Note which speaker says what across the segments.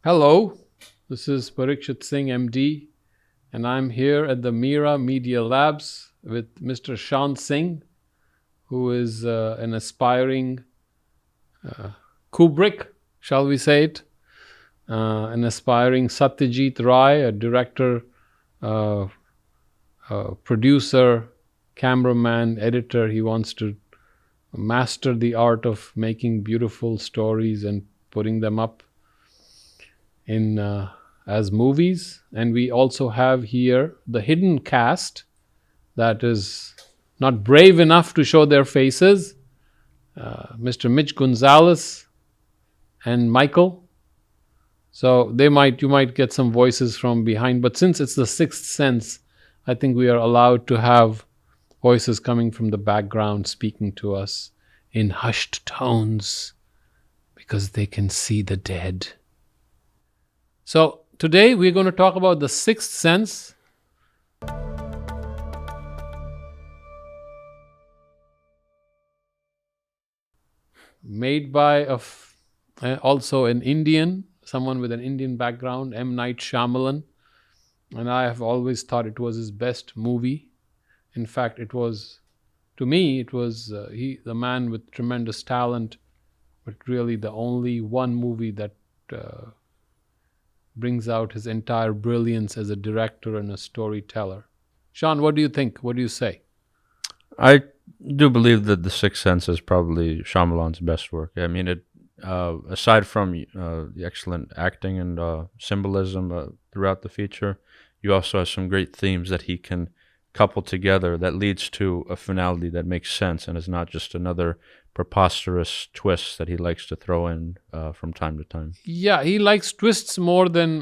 Speaker 1: Hello, this is Parikshit Singh, MD, and I'm here at the Mira Media Labs with Mr. Shaan Singh, who is an aspiring Kubrick, shall we say it, an aspiring Satyajit Ray, a director, uh, producer, cameraman, editor. He wants to master the art of making beautiful stories and putting them up in as movies. And we also have here the hidden cast that is not brave enough to show their faces, Mr. Mitch Gonzalez and Michael. So you might get some voices from behind, but since it's the Sixth Sense, I think we are allowed to have voices coming from the background speaking to us in hushed tones because they can see the dead. So today we're going to talk about The Sixth Sense. Made by also an Indian, someone with an Indian background, M. Night Shyamalan. And I have always thought it was his best movie. In fact, to me, it was the man with tremendous talent, but really the only one movie that brings out his entire brilliance as a director and a storyteller. Shaan, what do you think? What do you say?
Speaker 2: I do believe that The Sixth Sense is probably Shyamalan's best work. I mean, aside from the excellent acting and symbolism throughout the feature, you also have some great themes that he can couple together that leads to a finality that makes sense and is not just another preposterous twist that he likes to throw in from time to time.
Speaker 1: Yeah, he likes twists more than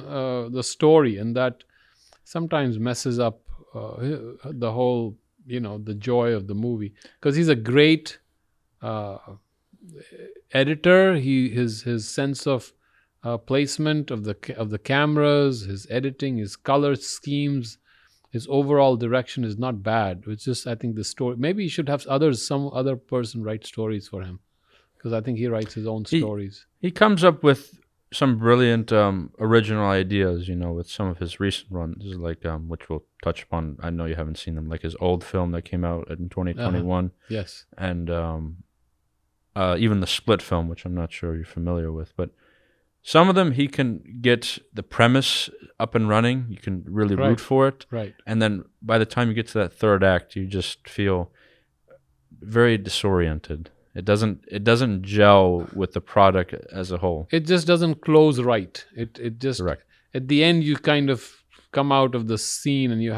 Speaker 1: the story, and that sometimes messes up the whole, the joy of the movie. Because he's a great editor. His sense of placement of the cameras, his editing, his color schemes, his overall direction is not bad. It's just, I think the story, maybe he should have some other person write stories for him, because I think he writes his own stories.
Speaker 2: He comes up with some brilliant original ideas, with some of his recent runs, like which we'll touch upon. I know you haven't seen them, like his old film that came out in 2021.
Speaker 1: Yes.
Speaker 2: And even the Split film, which I'm not sure you're familiar with, but some of them he can get the premise up and running. You can really root for it.
Speaker 1: Right.
Speaker 2: And then by the time you get to that third act, you just feel very disoriented. It doesn't gel with the product as a whole.
Speaker 1: It just doesn't close right. It just
Speaker 2: Correct.
Speaker 1: At the end you kind of come out of the scene and you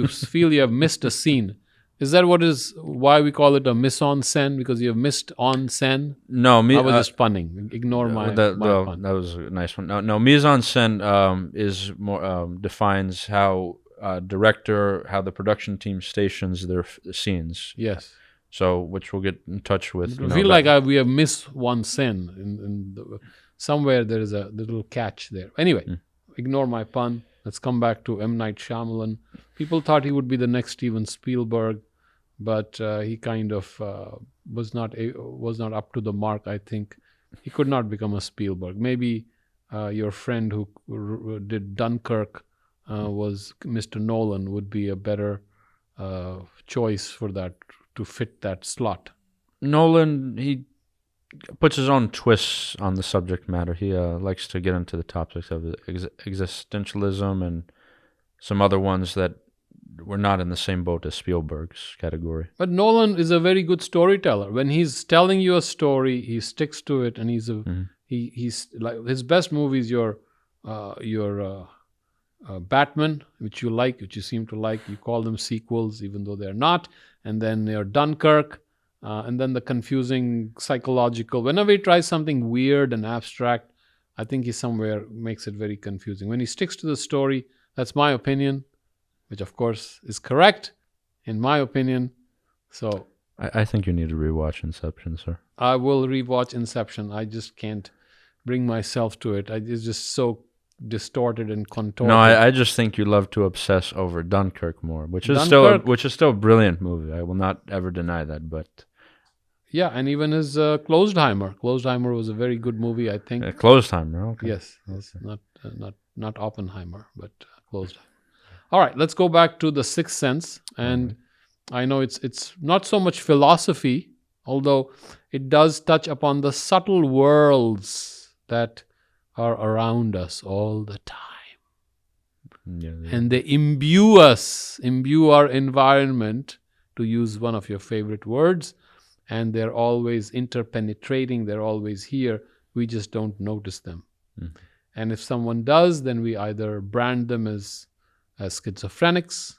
Speaker 1: feel you have missed a scene. Is that why we call it a mise-en-scène? Because you have missed on scène?
Speaker 2: No,
Speaker 1: I was just punning. Ignore my pun.
Speaker 2: That was a nice one. No, mise-en-scène is more defines how the production team stations their scenes.
Speaker 1: Yes.
Speaker 2: So, which we'll get in touch with.
Speaker 1: I feel like we have missed one scene. Somewhere there is a little catch there. Anyway, Ignore my pun. Let's come back to M. Night Shyamalan. People thought he would be the next Steven Spielberg, but he kind of was not up to the mark. I think he could not become a Spielberg. Maybe your friend who did Dunkirk was Mr. Nolan would be a better choice for that, to fit that slot.
Speaker 2: Nolan, he puts his own twists on the subject matter. He likes to get into the topics of existentialism and some other ones that were not in the same boat as Spielberg's category.
Speaker 1: But Nolan is a very good storyteller. When he's telling you a story, he sticks to it, and he's like, his best movie is your Batman, which you seem to like. You call them sequels, even though they're not. And then your Dunkirk. And then the confusing psychological. Whenever he tries something weird and abstract, I think he somewhere makes it very confusing. When he sticks to the story, that's my opinion, which of course is correct, in my opinion. So
Speaker 2: I think you need to rewatch Inception, sir.
Speaker 1: I will rewatch Inception. I just can't bring myself to it. It's just so distorted and contorted.
Speaker 2: No, I just think you love to obsess over Dunkirk more, which is still a brilliant movie. I will not ever deny that, but
Speaker 1: Yeah, and even his Closedheimer. Closedheimer was a very good movie, I think.
Speaker 2: Close time, right? Okay.
Speaker 1: Yes, not Oppenheimer, but Closedheimer. All right, let's go back to The Sixth Sense, and I know it's not so much philosophy, although it does touch upon the subtle worlds that are around us all the time.
Speaker 2: Yeah.
Speaker 1: And they imbue our environment, to use one of your favorite words, and they're always interpenetrating, they're always here. We just don't notice them.
Speaker 2: Mhm.
Speaker 1: And if someone does, then we either brand them as schizophrenics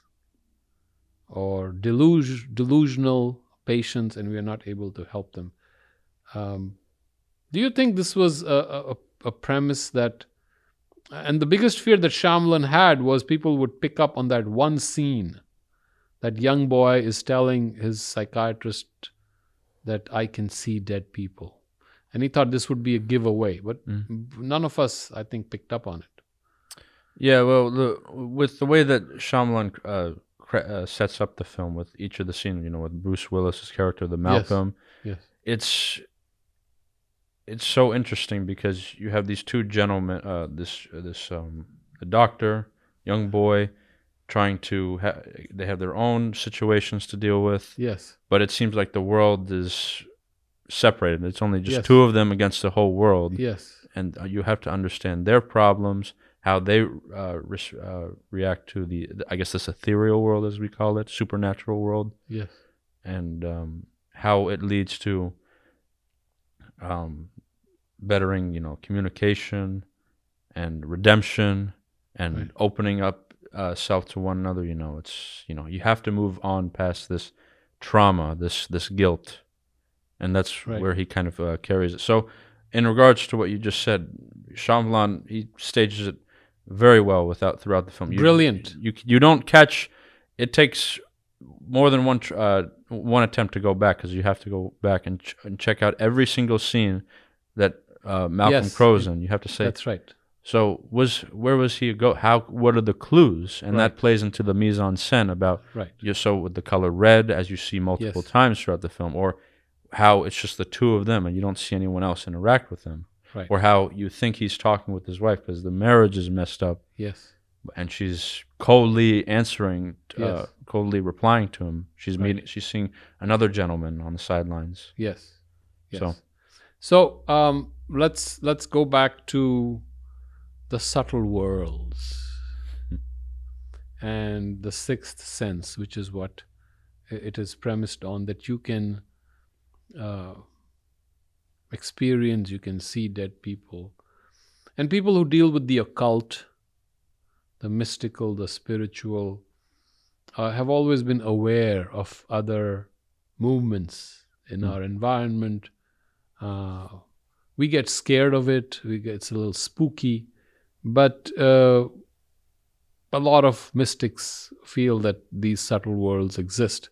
Speaker 1: or delusional patients, and we are not able to help them. Do you think this was a premise that, and the biggest fear that Shyamalan had was people would pick up on that one scene, that young boy is telling his psychiatrist that I can see dead people. And he thought this would be a giveaway, but none of us, I think, picked up on it.
Speaker 2: Yeah, well, with the way that Shyamalan sets up the film with each of the scenes, with Bruce Willis's character, the Malcolm,
Speaker 1: Yes.
Speaker 2: it's so interesting because you have these two gentlemen, the doctor, young boy, trying to they have their own situations to deal with.
Speaker 1: Yes.
Speaker 2: But it seems like the world is separated. It's only just
Speaker 1: Yes.
Speaker 2: two of them against the whole world.
Speaker 1: Yes.
Speaker 2: And you have to understand their problems, how they react to I guess this ethereal world, as we call it, supernatural world.
Speaker 1: Yes.
Speaker 2: And how it leads to bettering, communication and redemption and opening up self to one another. It's you have to move on past this trauma, this guilt, and that's where he kind of carries it. So, in regards to what you just said, Shyamalan, he stages it very well throughout the film.
Speaker 1: Brilliant.
Speaker 2: You don't catch. It takes more than one attempt to go back, because you have to go back and check out every single scene that Malcolm Crowe's in. You have to say
Speaker 1: that's right.
Speaker 2: So where was he go? What are the clues? And that plays into the mise en scène about so with the color red, as you see multiple times throughout the film, or how it's just the two of them and you don't see anyone else interact with them, or how you think he's talking with his wife because the marriage is messed up.
Speaker 1: Yes.
Speaker 2: And she's coldly answering, coldly replying to him. She's she's seeing another gentleman on the sidelines.
Speaker 1: Yes. So let's go back to the subtle worlds and the sixth sense, which is what it is premised on, that you can experience, you can see dead people. And people who deal with the occult, the mystical, the spiritual, have always been aware of other movements in our environment. We get scared of it. It's a little spooky. But a lot of mystics feel that these subtle worlds exist.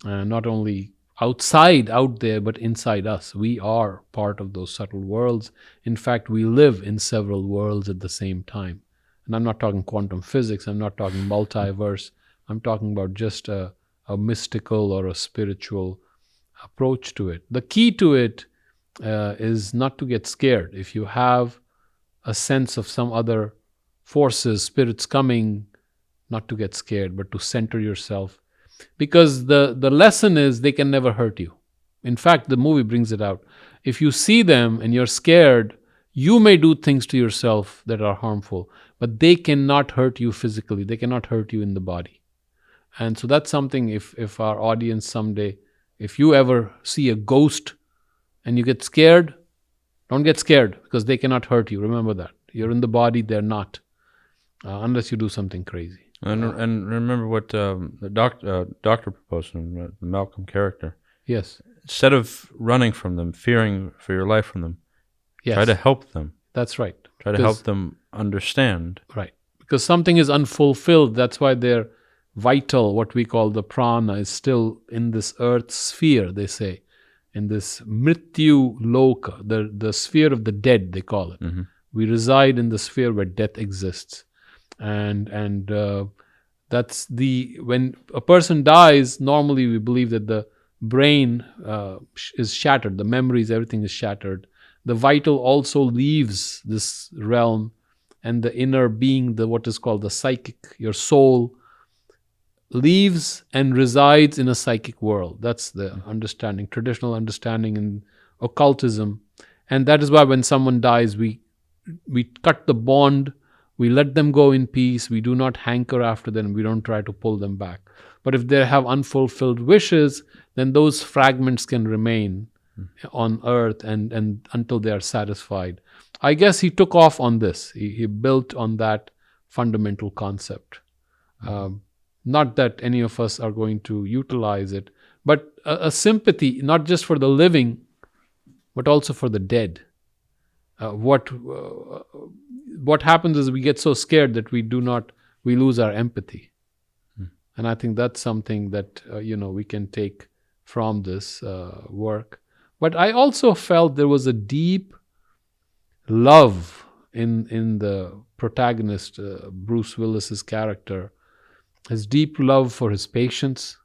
Speaker 1: Not only out there, but inside us. We are part of those subtle worlds. In fact, we live in several worlds at the same time. And I'm not talking quantum physics. I'm not talking multiverse. I'm talking about just a mystical or a spiritual approach to it. The key to it is not to get scared. If you have a sense of some other forces, spirits coming, not to get scared, but to center yourself. Because the lesson is they can never hurt you. In fact, the movie brings it out. If you see them and you're scared, you may do things to yourself that are harmful, but they cannot hurt you physically. They cannot hurt you in the body. And so that's something, if our audience someday, if you ever see a ghost and you get scared, don't get scared, because they cannot hurt you. Remember that. You're in the body, they're not, unless you do something crazy.
Speaker 2: And remember what the doctor proposed to him, the Malcolm character.
Speaker 1: Yes.
Speaker 2: Instead of running from them, fearing for your life from them, try to help them.
Speaker 1: That's right.
Speaker 2: Try to help them understand.
Speaker 1: Right. Because something is unfulfilled. That's why they're vital, what we call the prana, is still in this earth sphere, they say. In this mrityu loka, the sphere of the dead, they call it. Mm-hmm. We reside in the sphere where death exists. And that's when a person dies, normally we believe that the brain is shattered, the memories, everything is shattered. The vital also leaves this realm, and the inner being, the what is called the psychic, your soul, leaves and resides in a psychic world. That's the understanding, traditional understanding in occultism. And that is why when someone dies, we cut the bond, we let them go in peace, we do not hanker after them, we don't try to pull them back. But if they have unfulfilled wishes, then those fragments can remain on earth and until they are satisfied. I guess he took off on this. He built on that fundamental concept. Not that any of us are going to utilize it, but a sympathy, not just for the living, but also for the dead. What happens is we get so scared that we lose our empathy. And I think that's something that we can take from this work. But I also felt there was a deep love in the protagonist, Bruce Willis's character, his deep love for his patients,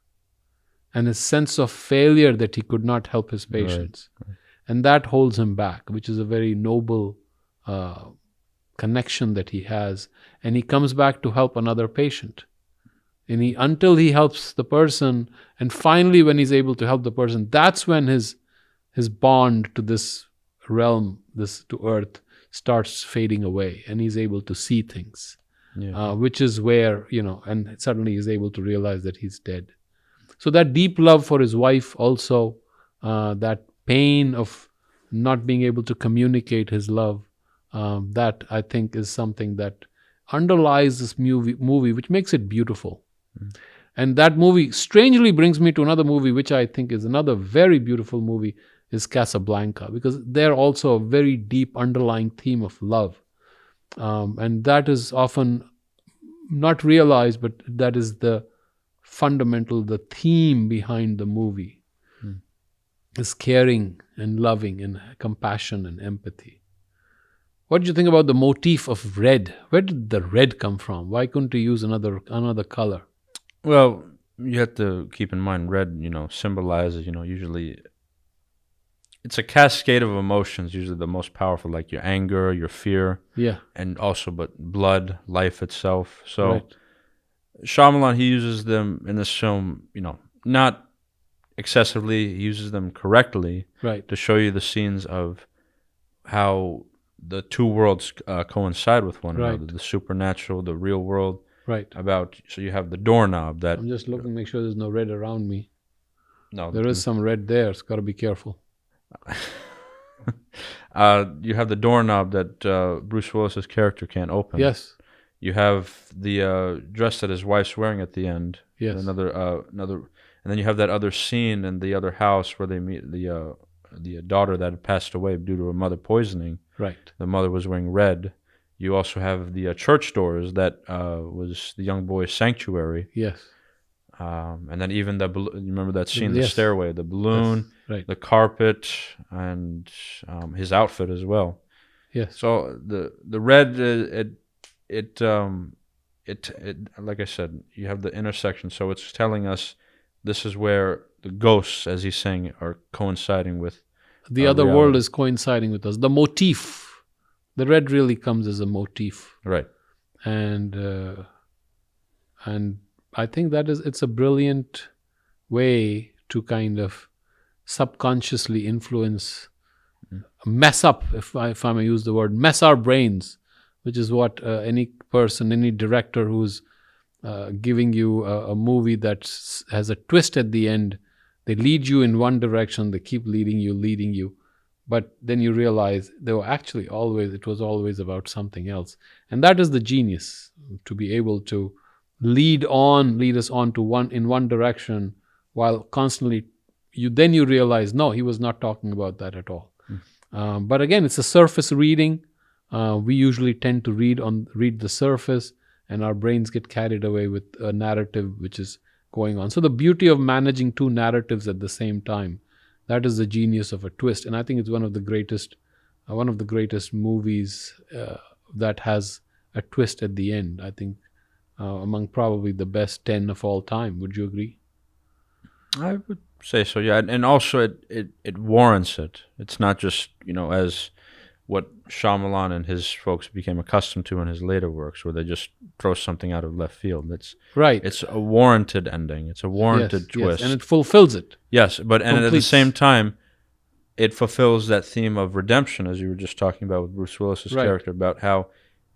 Speaker 1: and his sense of failure that he could not help his patients. Right. And that holds him back, which is a very noble connection that he has. And he comes back to help another patient. And until he helps the person, and finally when he's able to help the person, that's when his bond to this realm, to earth, starts fading away, and he's able to see things. Yeah. Which is where, and suddenly he's able to realize that he's dead. So that deep love for his wife also, that pain of not being able to communicate his love, that I think is something that underlies this movie, which makes it beautiful. And that movie strangely brings me to another movie, which I think is another very beautiful movie, is Casablanca, because there also a very deep underlying theme of love. And that is often not realized, but that is the theme behind the movie, is caring and loving and compassion and empathy. What did you think about the motif of red? Where did the red come from? Why couldn't you use another color?
Speaker 2: Well, you have to keep in mind red, symbolizes, usually it's a cascade of emotions, usually the most powerful, like your anger, your fear.
Speaker 1: Yeah.
Speaker 2: And also, but blood, life itself. So right. Shyamalan, he uses them in this film, not excessively, he uses them correctly.
Speaker 1: Right.
Speaker 2: To show you the scenes of how the two worlds coincide with one another, the supernatural, the real world.
Speaker 1: Right.
Speaker 2: So you have the doorknob that...
Speaker 1: I'm just looking to make sure there's no red around me.
Speaker 2: No.
Speaker 1: There is some red there, so got to be careful.
Speaker 2: You have the doorknob that Bruce Willis's character can't open.
Speaker 1: Yes.
Speaker 2: You have the dress that his wife's wearing at the end.
Speaker 1: Yes.
Speaker 2: Another, and then you have that other scene in the other house where they meet the daughter that had passed away due to her mother poisoning.
Speaker 1: Right.
Speaker 2: The mother was wearing red. You also have the church doors that was the young boy's sanctuary.
Speaker 1: Yes.
Speaker 2: And then even you remember that scene,
Speaker 1: yes.
Speaker 2: The stairway, the balloon,
Speaker 1: yes. Right.
Speaker 2: the carpet, and his outfit as well.
Speaker 1: Yes.
Speaker 2: So the red, it like I said, you have the intersection. So it's telling us this is where the ghosts, as he's saying, are coinciding with
Speaker 1: the other reality. World is coinciding with us. The motif. The red really comes as a motif.
Speaker 2: Right.
Speaker 1: And I think it's a brilliant way to kind of subconsciously influence, mess up, if I may use the word, mess our brains, which is what any person, any director who's giving you a movie that has a twist at the end, they lead you in one direction, they keep leading you. But then you realize it was always about something else. And that is the genius, to be able to lead us on to one direction, while constantly you realize, no, he was not talking about that at all. But again, it's a surface reading. We usually tend to read the surface, and our brains get carried away with a narrative which is going on. So the beauty of managing two narratives at the same time, that is the genius of a twist. And I think it's one of the greatest movies that has a twist at the end. I think among probably the best 10 of all time. Would you agree?
Speaker 2: I would say so. Yeah, and also it warrants it. It's not just as what Shyamalan and his folks became accustomed to in his later works, where they just throw something out of left field.
Speaker 1: Right.
Speaker 2: It's a warranted ending. It's a warranted twist.
Speaker 1: Yes, and it fulfills it.
Speaker 2: Yes, but and at the
Speaker 1: Completes.
Speaker 2: same time, it fulfills that theme of redemption, as you were just talking about with Bruce Willis's
Speaker 1: Right.
Speaker 2: character, about how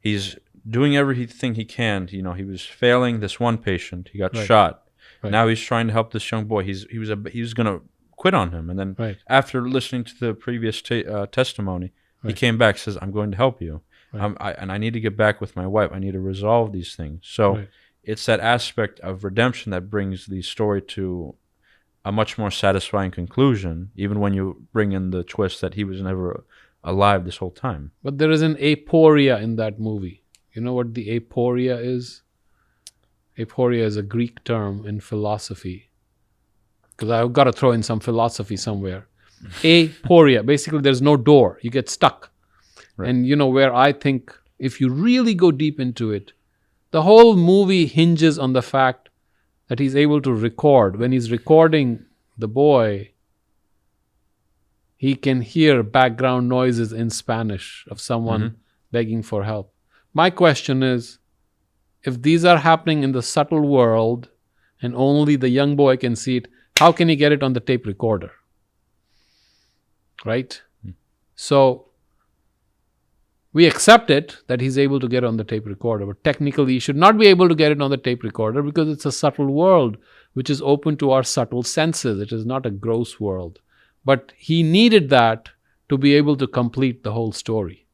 Speaker 2: he's doing everything he can. He was failing this one patient. He got
Speaker 1: Right.
Speaker 2: shot.
Speaker 1: Right.
Speaker 2: Now he's trying to help this young boy. He was going to quit on him, and then
Speaker 1: Right.
Speaker 2: after listening to the previous testimony, he
Speaker 1: Right.
Speaker 2: came back, says, "I'm going to help you,
Speaker 1: Right.
Speaker 2: I need to get back with my wife. I need to resolve these things." So
Speaker 1: Right.
Speaker 2: it's that aspect of redemption that brings the story to a much more satisfying conclusion, even when you bring in the twist that he was never alive this whole time.
Speaker 1: But there is an aporia in that movie. You know what the aporia is? Aporia is a Greek term in philosophy. Because I've got to throw in some philosophy somewhere. Aporia, basically there's no door. You get stuck.
Speaker 2: Right.
Speaker 1: And where I think if you really go deep into it, the whole movie hinges on the fact that he's able to record. When he's recording the boy, he can hear background noises in Spanish of someone begging for help. My question is, if these are happening in the subtle world and only the young boy can see it, how can he get it on the tape recorder? Right? So we accept it that he's able to get on the tape recorder, but technically he should not be able to get it on the tape recorder because it's a subtle world which is open to our subtle senses. It is not a gross world. But he needed that to be able to complete the whole story.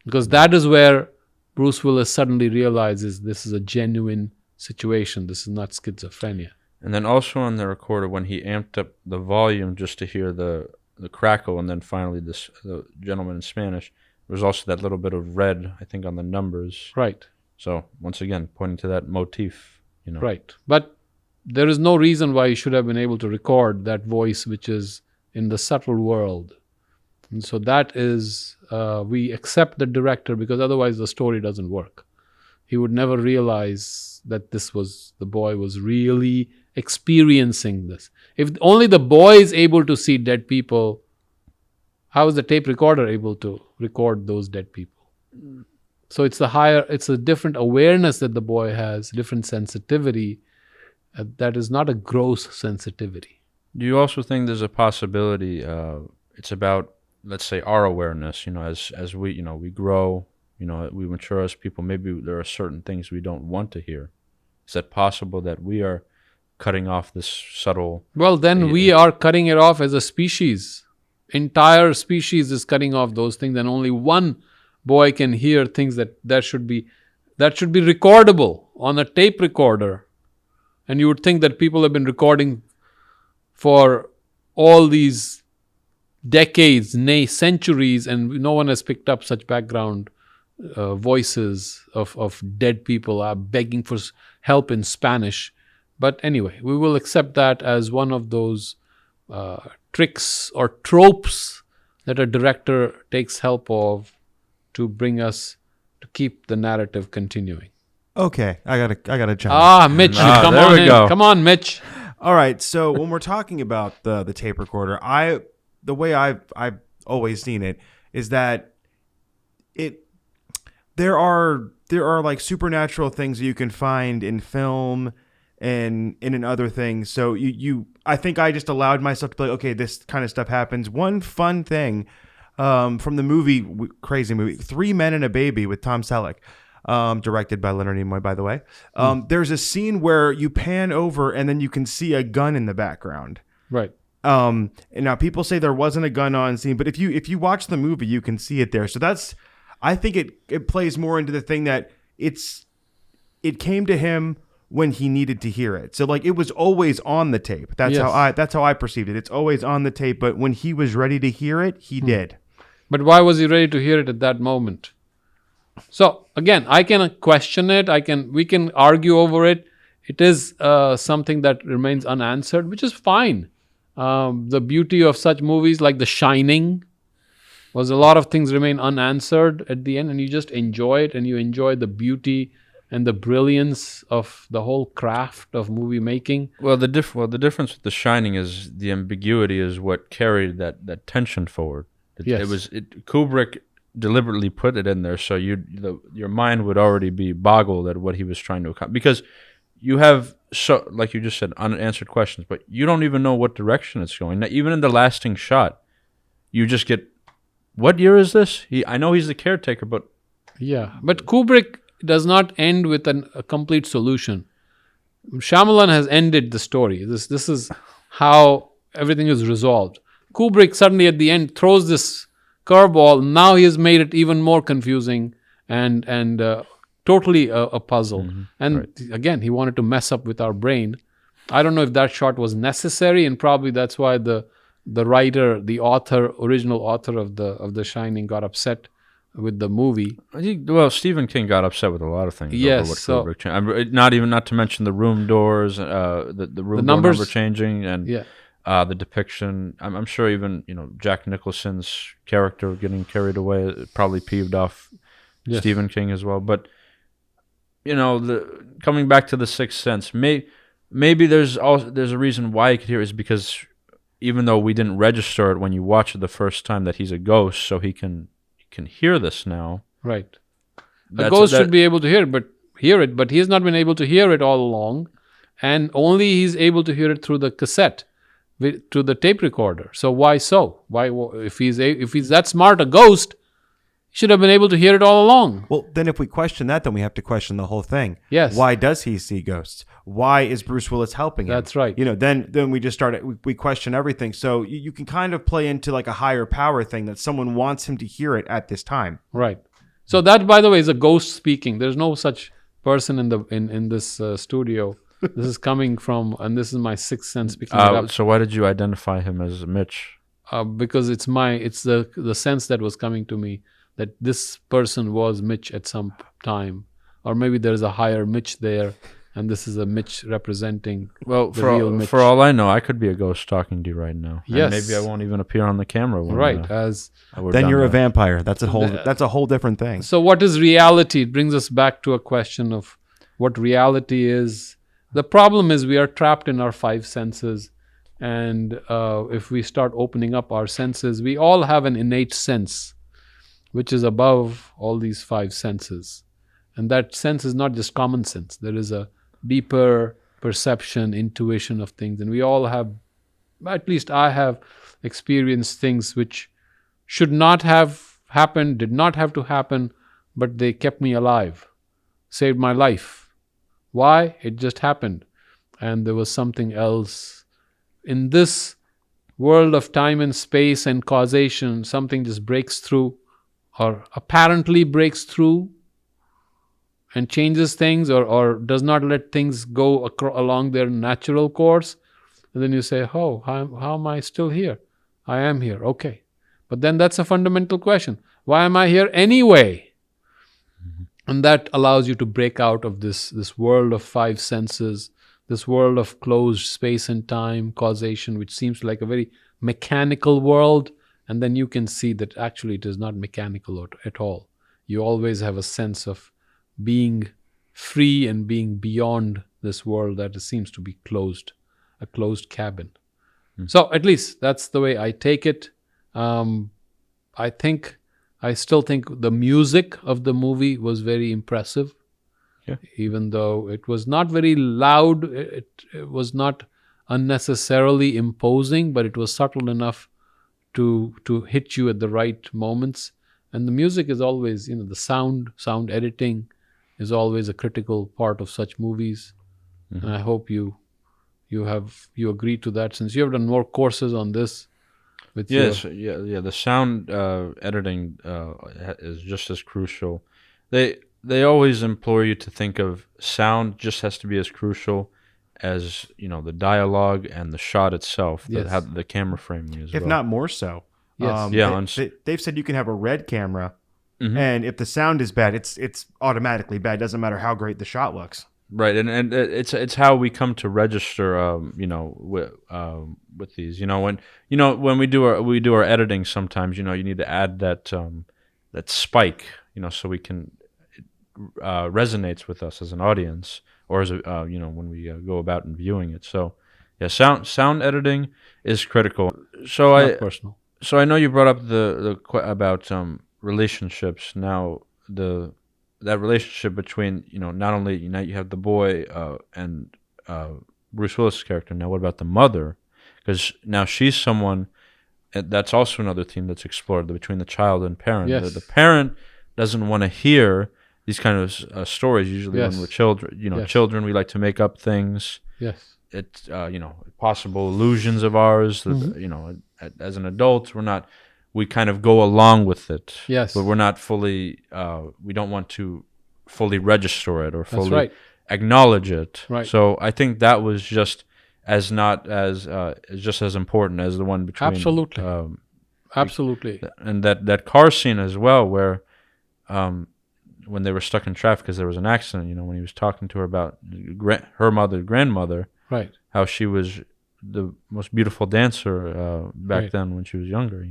Speaker 1: Because that is where Bruce Willis suddenly realizes this is a genuine situation. This is not schizophrenia.
Speaker 2: And then also on the recorder, when he amped up the volume just to hear the crackle, and then finally the gentleman in Spanish, there was also that little bit of red, I think, on the numbers.
Speaker 1: Right.
Speaker 2: So once again, pointing to that motif.
Speaker 1: Right. But there is no reason why he should have been able to record that voice which is in the subtle world. And so that is, we accept the director because otherwise the story doesn't work. He would never realize that the boy was really experiencing this. If only the boy is able to see dead people, how is the tape recorder able to record those dead people? So it's a different awareness that the boy has, different sensitivity. That is not a gross sensitivity.
Speaker 2: Do you also think there's a possibility it's about, let's say, our awareness, as we, we grow, we mature as people, maybe there are certain things we don't want to hear. Is that possible that we are cutting off this subtle...
Speaker 1: Well, then we are cutting it off as a species. Entire species is cutting off those things, and only one boy can hear things that should be recordable on a tape recorder. And you would think that people have been recording for all these decades, nay, centuries, and no one has picked up such background voices of dead people begging for help in Spanish. But anyway, we will accept that as one of those tricks or tropes that a director takes help of to bring us to keep the narrative continuing.
Speaker 3: Okay, I gotta jump.
Speaker 1: Mitch,
Speaker 2: come on in.
Speaker 1: Come on, Mitch.
Speaker 3: All right, so when we're talking about the tape recorder, the way I've always seen it is that there are like supernatural things that you can find in film and in other things. So I think I just allowed myself to be like, okay, this kind of stuff happens. One fun thing from the movie, crazy movie, 3 Men and a Baby with Tom Selleck. Directed by Leonard Nimoy, by the way. There's a scene where you pan over and then you can see a gun in the background.
Speaker 1: Right.
Speaker 3: And now people say there wasn't a gun on scene, but if you watch the movie, you can see it there. So I think it plays more into the thing that it came to him when he needed to hear it. So like it was always on the tape. That's how I perceived it. It's always on the tape, but when he was ready to hear it, he did.
Speaker 1: But why was he ready to hear it at that moment? So again, I can question it. We can argue over it. It is something that remains unanswered, which is fine. The beauty of such movies like The Shining was a lot of things remain unanswered at the end, and you just enjoy it, and you enjoy the beauty and the brilliance of the whole craft of movie making.
Speaker 2: Well, the difference with The Shining is the ambiguity is what carried that tension forward.
Speaker 1: Yes.
Speaker 2: Kubrick deliberately put it in there so your mind would already be boggled at what he was trying to accomplish, because you have, so like you just said, unanswered questions, but you don't even know what direction it's going. Now, even in the lasting shot, you just get, what year is this? I know he's the caretaker, but
Speaker 1: Yeah, but Kubrick does not end with a complete solution. Shyamalan has ended the story. This is how everything is resolved. Kubrick suddenly at the end throws this curveball. Now he has made it even more confusing and totally a puzzle. And again, he wanted to mess up with our brain. I don't know if that shot was necessary, and probably that's why the writer, the author, original author of the Shining, got upset with the movie.
Speaker 2: Well, Stephen King got upset with a lot of things.
Speaker 1: Yes,
Speaker 2: over what
Speaker 1: so-
Speaker 2: Kubrick changed. Not to mention the room doors, the room door
Speaker 1: numbers-
Speaker 2: number changing, and
Speaker 1: Yeah.
Speaker 2: the depiction. I'm sure even Jack Nicholson's character getting carried away probably peeved off
Speaker 1: Yes.
Speaker 2: Stephen King as well. But coming back to The Sixth Sense, maybe there's a reason why he could hear it, is because even though we didn't register it when you watch it the first time that he's a ghost, so he can hear this now.
Speaker 1: Right. A
Speaker 2: That's-
Speaker 1: ghost
Speaker 2: that-
Speaker 1: should be able to hear it, but he has not been able to hear it all along, and only he's able to hear it through the cassette, through the tape recorder. So why so? Why if he's that smart a ghost, he should have been able to hear it all along.
Speaker 3: Well, then if we question that, then we have to question the whole thing.
Speaker 1: Yes.
Speaker 3: Why does he see ghosts? Why is Bruce Willis helping him?
Speaker 1: That's right.
Speaker 3: Then we just we question everything. So you can kind of play into like a higher power thing that someone wants him to hear it at this time.
Speaker 1: Right. So that, by the way, is a ghost speaking. There's no such person in this studio. This is coming from, and this is my sixth sense picking it up.
Speaker 2: So why did you identify him as Mitch?
Speaker 1: Because it's the sense that was coming to me that this person was Mitch at some time, or maybe there's a higher Mitch there, and this is a Mitch representing
Speaker 2: Well,
Speaker 1: the real Mitch.
Speaker 2: for all I know, I could be a ghost talking to you right now. And
Speaker 1: Yes.
Speaker 2: maybe I won't even appear on the camera. When,
Speaker 1: Right. As
Speaker 2: we're
Speaker 3: Then
Speaker 2: done
Speaker 3: you're a
Speaker 2: there.
Speaker 3: vampire. That's a whole different thing.
Speaker 1: so, what is reality? It brings us back to a question of what reality is. The problem is we are trapped in our five senses, and if we start opening up our senses, we all have an innate sense, which is above all these five senses. And that sense is not just common sense. There is a deeper perception, intuition of things. And we all have, at least I have, experienced things which should not have happened, did not have to happen, but they kept me alive, saved my life. Why? It just happened. And there was something else. In this world of time and space and causation, something just breaks through, or apparently breaks through, and changes things, or does not let things go along their natural course. And then you say, oh, how am I still here? I am here. Okay. But then that's a fundamental question. Why am I here anyway? And that allows you to break out of this world of five senses, this world of closed space and time, causation, which seems like a very mechanical world. And then you can see that actually it is not mechanical at all. You always have a sense of being free and being beyond this world that seems to be closed, a closed cabin. So at least that's the way I take it. I still think the music of the movie was very impressive.
Speaker 2: Yeah.
Speaker 1: Even though it was not very loud, it was not unnecessarily imposing, but it was subtle enough to hit you at the right moments. And the music is always, the sound editing is always a critical part of such movies. And I hope you agree to that, since you have done more courses on this. With
Speaker 2: Yes, yeah. The sound editing is just as crucial. They always implore you to think of sound just has to be as crucial as the dialogue and the shot itself.
Speaker 1: Yes.
Speaker 2: How the camera framing as
Speaker 3: If
Speaker 2: well.
Speaker 3: not more so.
Speaker 1: Yes.
Speaker 3: They've said you can have a red camera, and if the sound is bad, it's automatically bad. It doesn't matter how great the shot looks.
Speaker 2: Right, and it's how we come to register, with these. When we do our editing, sometimes you need to add that spike, so we can resonates with us as an audience, or as a, when we go about and viewing it. So yeah, sound editing is critical. So
Speaker 1: It's not personal.
Speaker 2: so I know you brought up about relationships. Now that relationship between not only you have the boy and Bruce Willis' character. Now what about the mother? Because now she's someone, and that's also another theme that's explored between the child and parent.
Speaker 1: Yes.
Speaker 2: The parent doesn't want to hear these kind of stories. Usually when
Speaker 1: Yes.
Speaker 2: we're children,
Speaker 1: Yes.
Speaker 2: children, we like to make up things.
Speaker 1: Yes.
Speaker 2: It's possible illusions of ours. As an adult, we kind of go along with it.
Speaker 1: Yes.
Speaker 2: But we're not fully. We don't want to fully register it or fully
Speaker 1: right.
Speaker 2: acknowledge it.
Speaker 1: Right.
Speaker 2: So I think that was just as important as the one between
Speaker 1: Absolutely. Absolutely.
Speaker 2: and that car scene as well, where when they were stuck in traffic because there was an accident, when he was talking to her about her grandmother,
Speaker 1: Right.
Speaker 2: how she was the most beautiful dancer back
Speaker 1: Right.
Speaker 2: then when she was younger.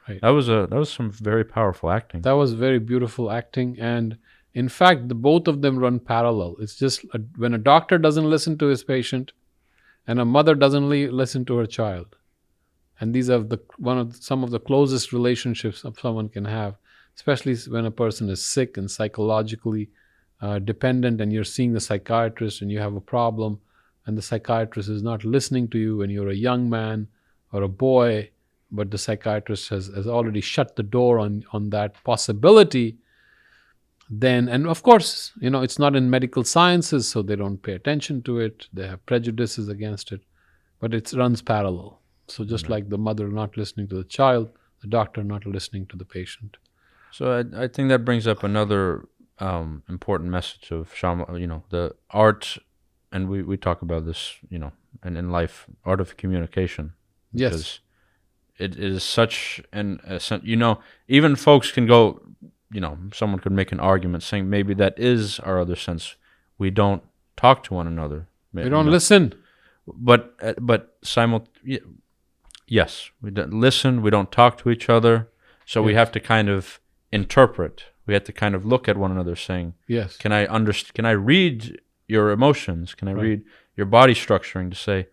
Speaker 1: Right.
Speaker 2: That was some very powerful acting.
Speaker 1: That was very beautiful acting, and in fact, the both of them run parallel. It's just when a doctor doesn't listen to his patient, and a mother doesn't listen to her child, and these are some of the closest relationships someone can have, especially when a person is sick and psychologically dependent, and you're seeing the psychiatrist and you have a problem, and the psychiatrist is not listening to you, and you're a young man or a boy, but the psychiatrist has already shut the door on that possibility. Then, and of course, it's not in medical sciences, so they don't pay attention to it. They have prejudices against it, but it runs parallel. So just like the mother not listening to the child, the doctor not listening to the patient.
Speaker 2: So I think that brings up another important message of Shyamalan, the art, and we talk about this, and in life, art of communication.
Speaker 1: Yes.
Speaker 2: Because it is such even folks can go, someone could make an argument saying maybe that is our other sense. We don't talk to one another.
Speaker 1: We don't listen.
Speaker 2: But yes, we don't listen. We don't talk to each other. So we have to kind of interpret. We have to kind of look at one another, saying,
Speaker 1: Yes.
Speaker 2: Can I read your emotions? Can I
Speaker 1: Right.
Speaker 2: read your body structuring to say,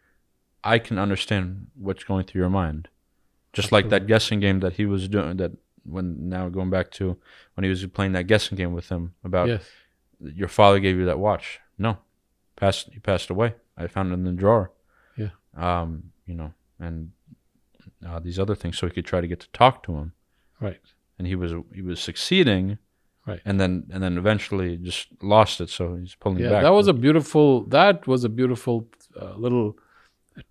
Speaker 2: I can understand what's going through your mind? Just like that guessing game that he was doing. Going back to when he was playing that guessing game with him about
Speaker 1: Yes.
Speaker 2: your father gave you that watch. No, he passed away. I found it in the drawer.
Speaker 1: Yeah.
Speaker 2: And these other things, so he could try to get to talk to him.
Speaker 1: Right.
Speaker 2: And he was succeeding.
Speaker 1: Right.
Speaker 2: And then eventually just lost it. So he's pulling back.
Speaker 1: That was a beautiful little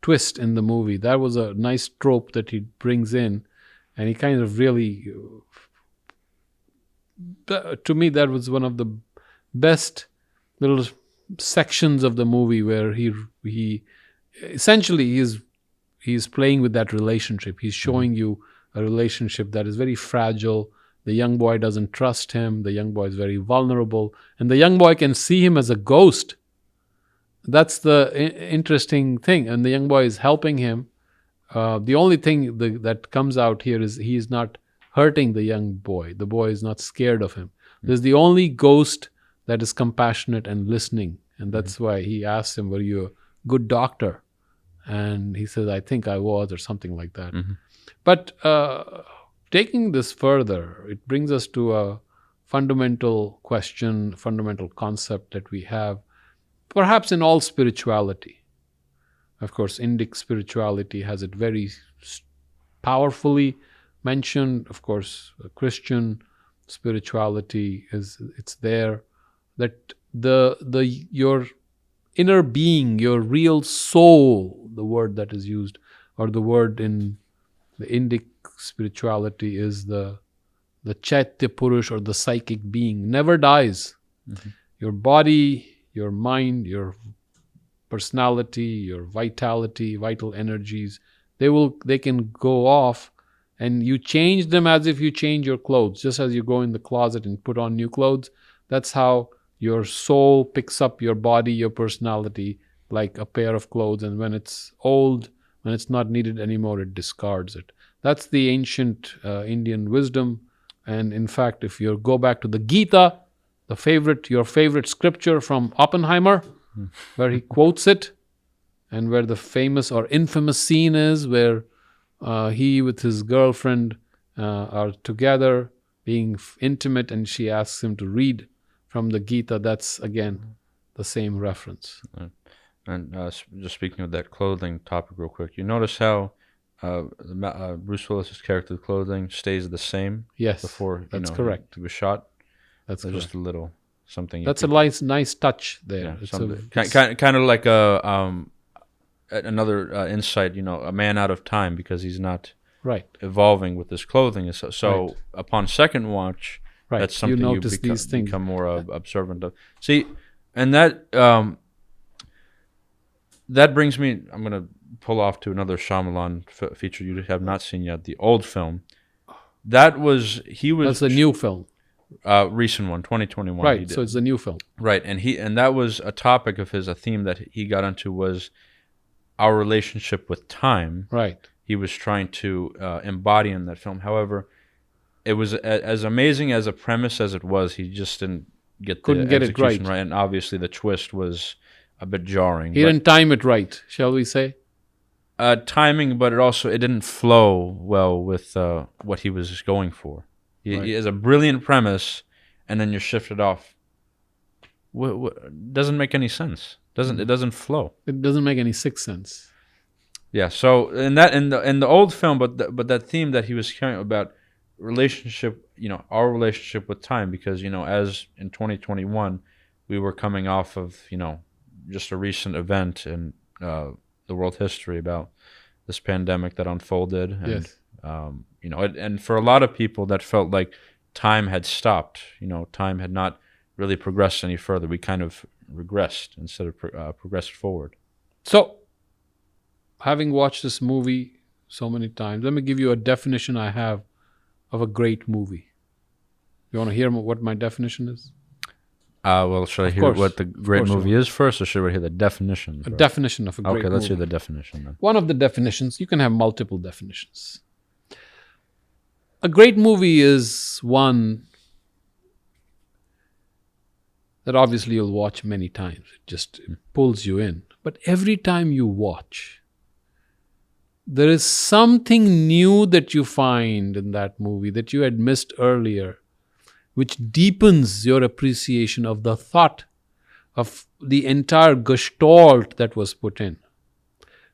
Speaker 1: twist in the movie. That was a nice trope that he brings in, and he kind of really, to me, that was one of the best little sections of the movie where he essentially he's playing with that relationship. He's showing you a relationship that is very fragile. The young boy doesn't trust him. The young boy is very vulnerable, and the young boy can see him as a ghost. That's the interesting thing, and the young boy is helping him. The only thing that comes out here is he is not hurting the young boy. The boy is not scared of him. There's the only ghost that is compassionate and listening, and that's why he asks him, "Were you a good doctor?" And he says, "I think I was," or something like that. But taking this further, it brings us to a fundamental question, fundamental concept that we have, perhaps in all spirituality. Of course, Indic spirituality has it very powerfully mentioned. Of course, Christian spirituality it's there. That your inner being, your real soul, the word that is used, or the word in the Indic spirituality is the Chaitya Purush, or the psychic being, never dies. Your body, your mind, your personality, your vitality, vital energies, they can go off, and you change them as if you change your clothes. Just as you go in the closet and put on new clothes, that's how your soul picks up your body, your personality, like a pair of clothes, and when it's old, when it's not needed anymore, it discards it. That's the ancient Indian wisdom. And in fact, if you go back to the Gita, your favorite scripture from Oppenheimer, where he quotes it, and where the famous or infamous scene is where he with his girlfriend are together being intimate, and she asks him to read from the Gita. That's again the same reference.
Speaker 2: And just speaking of that clothing topic real quick, you notice how Bruce Willis's character's clothing stays the same
Speaker 1: Yes,
Speaker 2: before
Speaker 1: that's correct.
Speaker 2: he was shot?
Speaker 1: That's
Speaker 2: So
Speaker 1: correct.
Speaker 2: just a little something.
Speaker 1: That's a nice touch there.
Speaker 2: Yeah,
Speaker 1: It's
Speaker 2: something.
Speaker 1: it's-
Speaker 2: Kind of like another insight, a man out of time because he's not
Speaker 1: right,
Speaker 2: evolving with his clothing. So
Speaker 1: Right.
Speaker 2: upon second watch,
Speaker 1: right.
Speaker 2: that's something
Speaker 1: you
Speaker 2: you
Speaker 1: notice
Speaker 2: become,
Speaker 1: these things.
Speaker 2: become more observant of. See, and that that brings me. I'm gonna pull off to another Shyamalan feature you have not seen yet. The old film. That was
Speaker 1: That's a new film,
Speaker 2: recent one, 2021. he
Speaker 1: right?
Speaker 2: did.
Speaker 1: So it's a new film.
Speaker 2: Right, and that was a topic of his, a theme that he got into was our relationship with time.
Speaker 1: Right.
Speaker 2: He was trying to embody in that film. However, it was as amazing as a premise as it was, he just couldn't
Speaker 1: get it
Speaker 2: execution
Speaker 1: right.
Speaker 2: and obviously the twist was a bit jarring.
Speaker 1: He didn't time it right, shall we say?
Speaker 2: Timing, but it didn't flow well with what he was going for. He has a brilliant premise, and then you're shifted off. Doesn't make any sense. It doesn't flow.
Speaker 1: It doesn't make any sixth sense.
Speaker 2: Yeah. So in the old film, but that theme that he was carrying about relationship, our relationship with time, because as in 2021, we were coming off of just a recent event in the world history about this pandemic that unfolded, and
Speaker 1: Yes.
Speaker 2: and for a lot of people that felt like time had stopped. Time had not really progressed any further. We kind of regressed instead of progressed forward.
Speaker 1: So, having watched this movie so many times, let me give you a definition I have of a great movie. You want to hear what my definition is?
Speaker 2: Well, should I hear
Speaker 1: course.
Speaker 2: what the great
Speaker 1: course you
Speaker 2: movie is first, or should we hear the definition?
Speaker 1: A
Speaker 2: first?
Speaker 1: definition of a great movie.
Speaker 2: Okay, let's hear the definition then.
Speaker 1: One of the definitions, you can have multiple definitions. A great movie is one that obviously you'll watch many times. It just pulls you in. But every time you watch, there is something new that you find in that movie that you had missed earlier, which deepens your appreciation of the thought of the entire gestalt that was put in.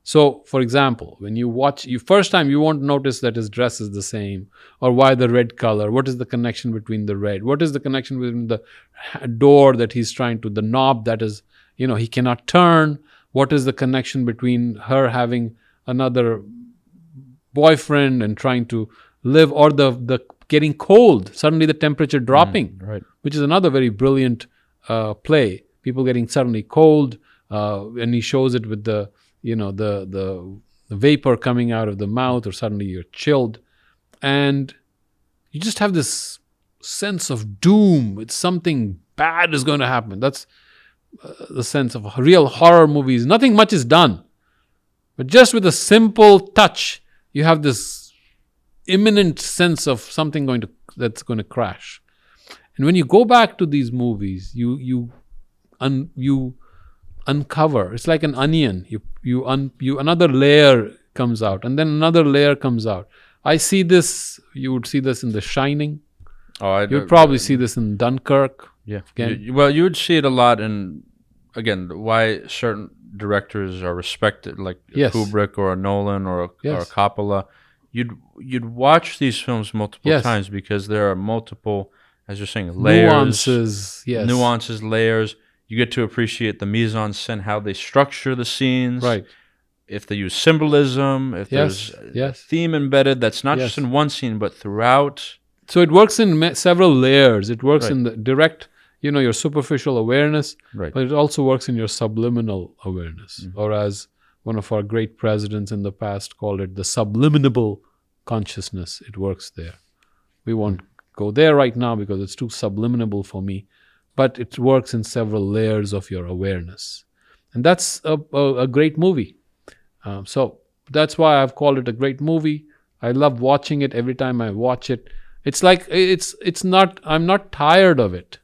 Speaker 1: So, for example, when you watch, first time you won't notice that his dress is the same, or why the red color, what is the connection between the red, what is the connection between the door that he's trying to, the knob that is, he cannot turn, what is the connection between her having another boyfriend and trying to live, or the getting cold, suddenly the temperature dropping,
Speaker 2: Right.
Speaker 1: which is another very brilliant play. People getting suddenly cold, and he shows it with the vapor coming out of the mouth, or suddenly you're chilled, and you just have this sense of doom. It's something bad is going to happen. That's the sense of real horror movies. Nothing much is done, but just with a simple touch, you have this imminent sense of something that's going to crash. And when you go back to these movies, you uncover. It's like an onion. You another layer comes out, and then another layer comes out. I see this. You would see this in The Shining. You would probably see this in Dunkirk.
Speaker 2: Yeah.
Speaker 1: Again.
Speaker 2: You would see it a lot in, again, why certain directors are respected, like
Speaker 1: Yes.
Speaker 2: Kubrick or a Nolan or a
Speaker 1: Yes.
Speaker 2: Coppola. You'd watch these films multiple
Speaker 1: Yes.
Speaker 2: times because there are multiple, as you're saying, layers,
Speaker 1: Nuances.
Speaker 2: layers. You get to appreciate the mise en scène, how they structure the scenes.
Speaker 1: Right.
Speaker 2: If they use symbolism, if
Speaker 1: Yes.
Speaker 2: there's
Speaker 1: Yes.
Speaker 2: a theme embedded that's not
Speaker 1: Yes.
Speaker 2: just in one scene but throughout.
Speaker 1: So it works in several layers. It works
Speaker 2: Right.
Speaker 1: in the direct, your superficial awareness,
Speaker 2: Right.
Speaker 1: but it also works in your subliminal awareness, or as one of our great presidents in the past called it, the subliminal consciousness. It works there. We won't go there right now because it's too subliminal for me, but it works in several layers of your awareness. And that's a great movie. So that's why I've called it a great movie. I love watching it. Every time I watch it, it's like I'm not tired of it.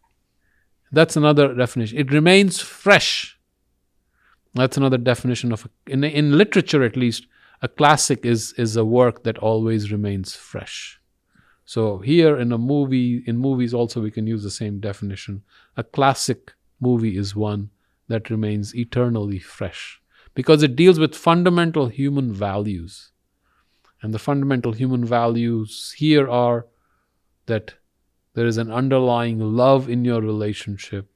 Speaker 1: That's another definition. It remains fresh. That's another definition of, in literature at least, a classic is a work that always remains fresh. So here in movies also we can use the same definition. A classic movie is one that remains eternally fresh because it deals with fundamental human values. And the fundamental human values here are that there is an underlying love in your relationship,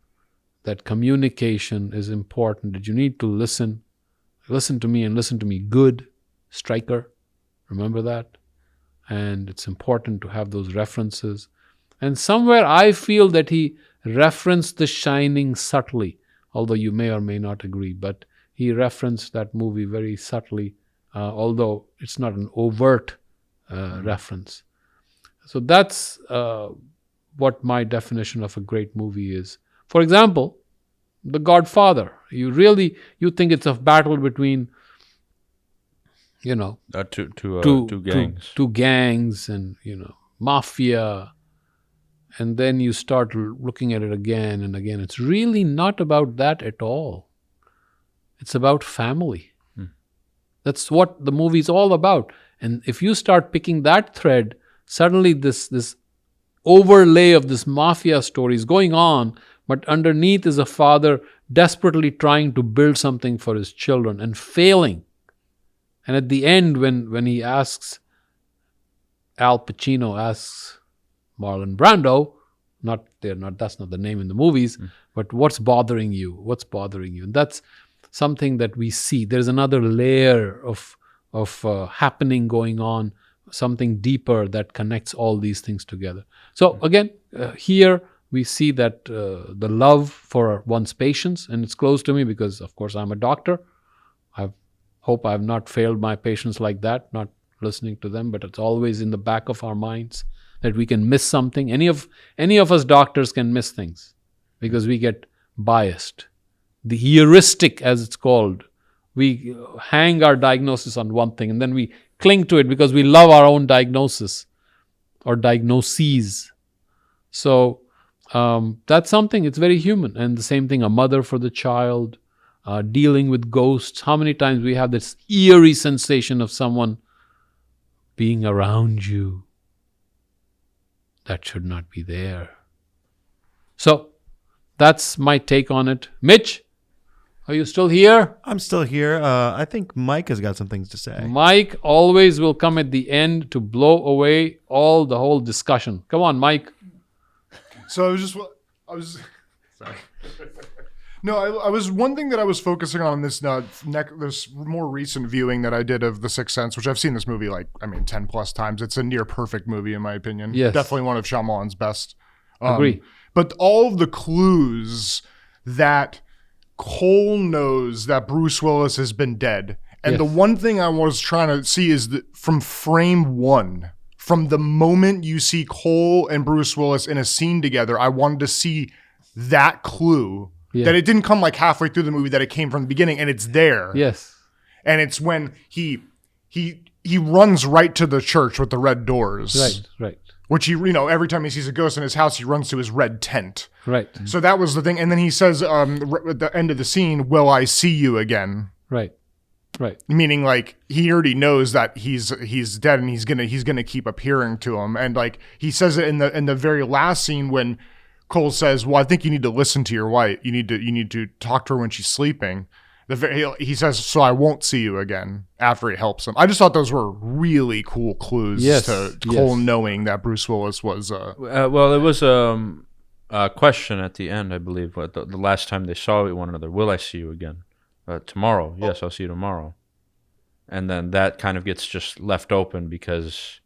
Speaker 1: that communication is important, that you need to listen to me and listen to me good, Stryker, remember that? And it's important to have those references. And somewhere I feel that he referenced The Shining subtly, although you may or may not agree, but he referenced that movie very subtly, although it's not an overt reference. So that's what my definition of a great movie is. For example, The Godfather. You think it's a battle between,
Speaker 2: two gangs.
Speaker 1: Two gangs and, mafia. And then you start looking at it again and again. It's really not about that at all. It's about family. That's what the movie's all about. And if you start picking that thread, suddenly this overlay of this mafia story is going on, but underneath is a father desperately trying to build something for his children and failing. And at the end, when he asks, Al Pacino asks Marlon Brando, that's not the name in the movies, but what's bothering you? What's bothering you? And that's something that we see. There's another layer of happening going on, something deeper that connects all these things together. So again, here we see that the love for one's patients, and it's close to me because, of course, I'm a doctor. I hope I've not failed my patients like that, not listening to them, but it's always in the back of our minds that we can miss something. Any of us doctors can miss things because we get biased. The heuristic, as it's called, we hang our diagnosis on one thing and then we cling to it because we love our own diagnosis or diagnoses. So that's something, it's very human. And the same thing, a mother for the child, dealing with ghosts. How many times we have this eerie sensation of someone being around you that should not be there. So that's my take on it. Mitch, are you still here?
Speaker 3: I'm still here. I think Mike has got some things to say.
Speaker 1: Mike always will come at the end to blow away the whole discussion. Come on, Mike.
Speaker 4: So I was sorry. No, I was one thing that I was focusing on this more recent viewing that I did of The Sixth Sense, which I've seen this movie 10 plus times. It's a near perfect movie in my opinion.
Speaker 1: Yes.
Speaker 4: Definitely one of Shyamalan's best.
Speaker 1: Agree.
Speaker 4: But all of the clues that Cole knows that Bruce Willis has been dead. And the one thing I was trying to see is that from frame one, from the moment you see Cole and Bruce Willis in a scene together, I wanted to see that clue. Yeah. That it didn't come halfway through the movie, that it came from the beginning, and it's there.
Speaker 1: Yes.
Speaker 4: And it's when he runs right to the church with the red doors.
Speaker 1: Right.
Speaker 4: Which every time he sees a ghost in his house, he runs to his red tent.
Speaker 1: Right.
Speaker 4: So that was the thing. And then he says at the end of the scene, "Will I see you again?"
Speaker 1: Right.
Speaker 4: Meaning he already knows that he's dead and he's gonna keep appearing to him. And he says it in the very last scene when Cole says, "Well, I think you need to listen to your wife. You need to talk to her when she's sleeping." He says, "So I won't see you again," after he helps him. I just thought those were really cool clues to Cole knowing that Bruce Willis was.
Speaker 2: Well, it was a question at the end, I believe. The last time they saw one another, "Will I see you again?" Tomorrow. Yes, I'll see you tomorrow. And then that kind of gets just left open because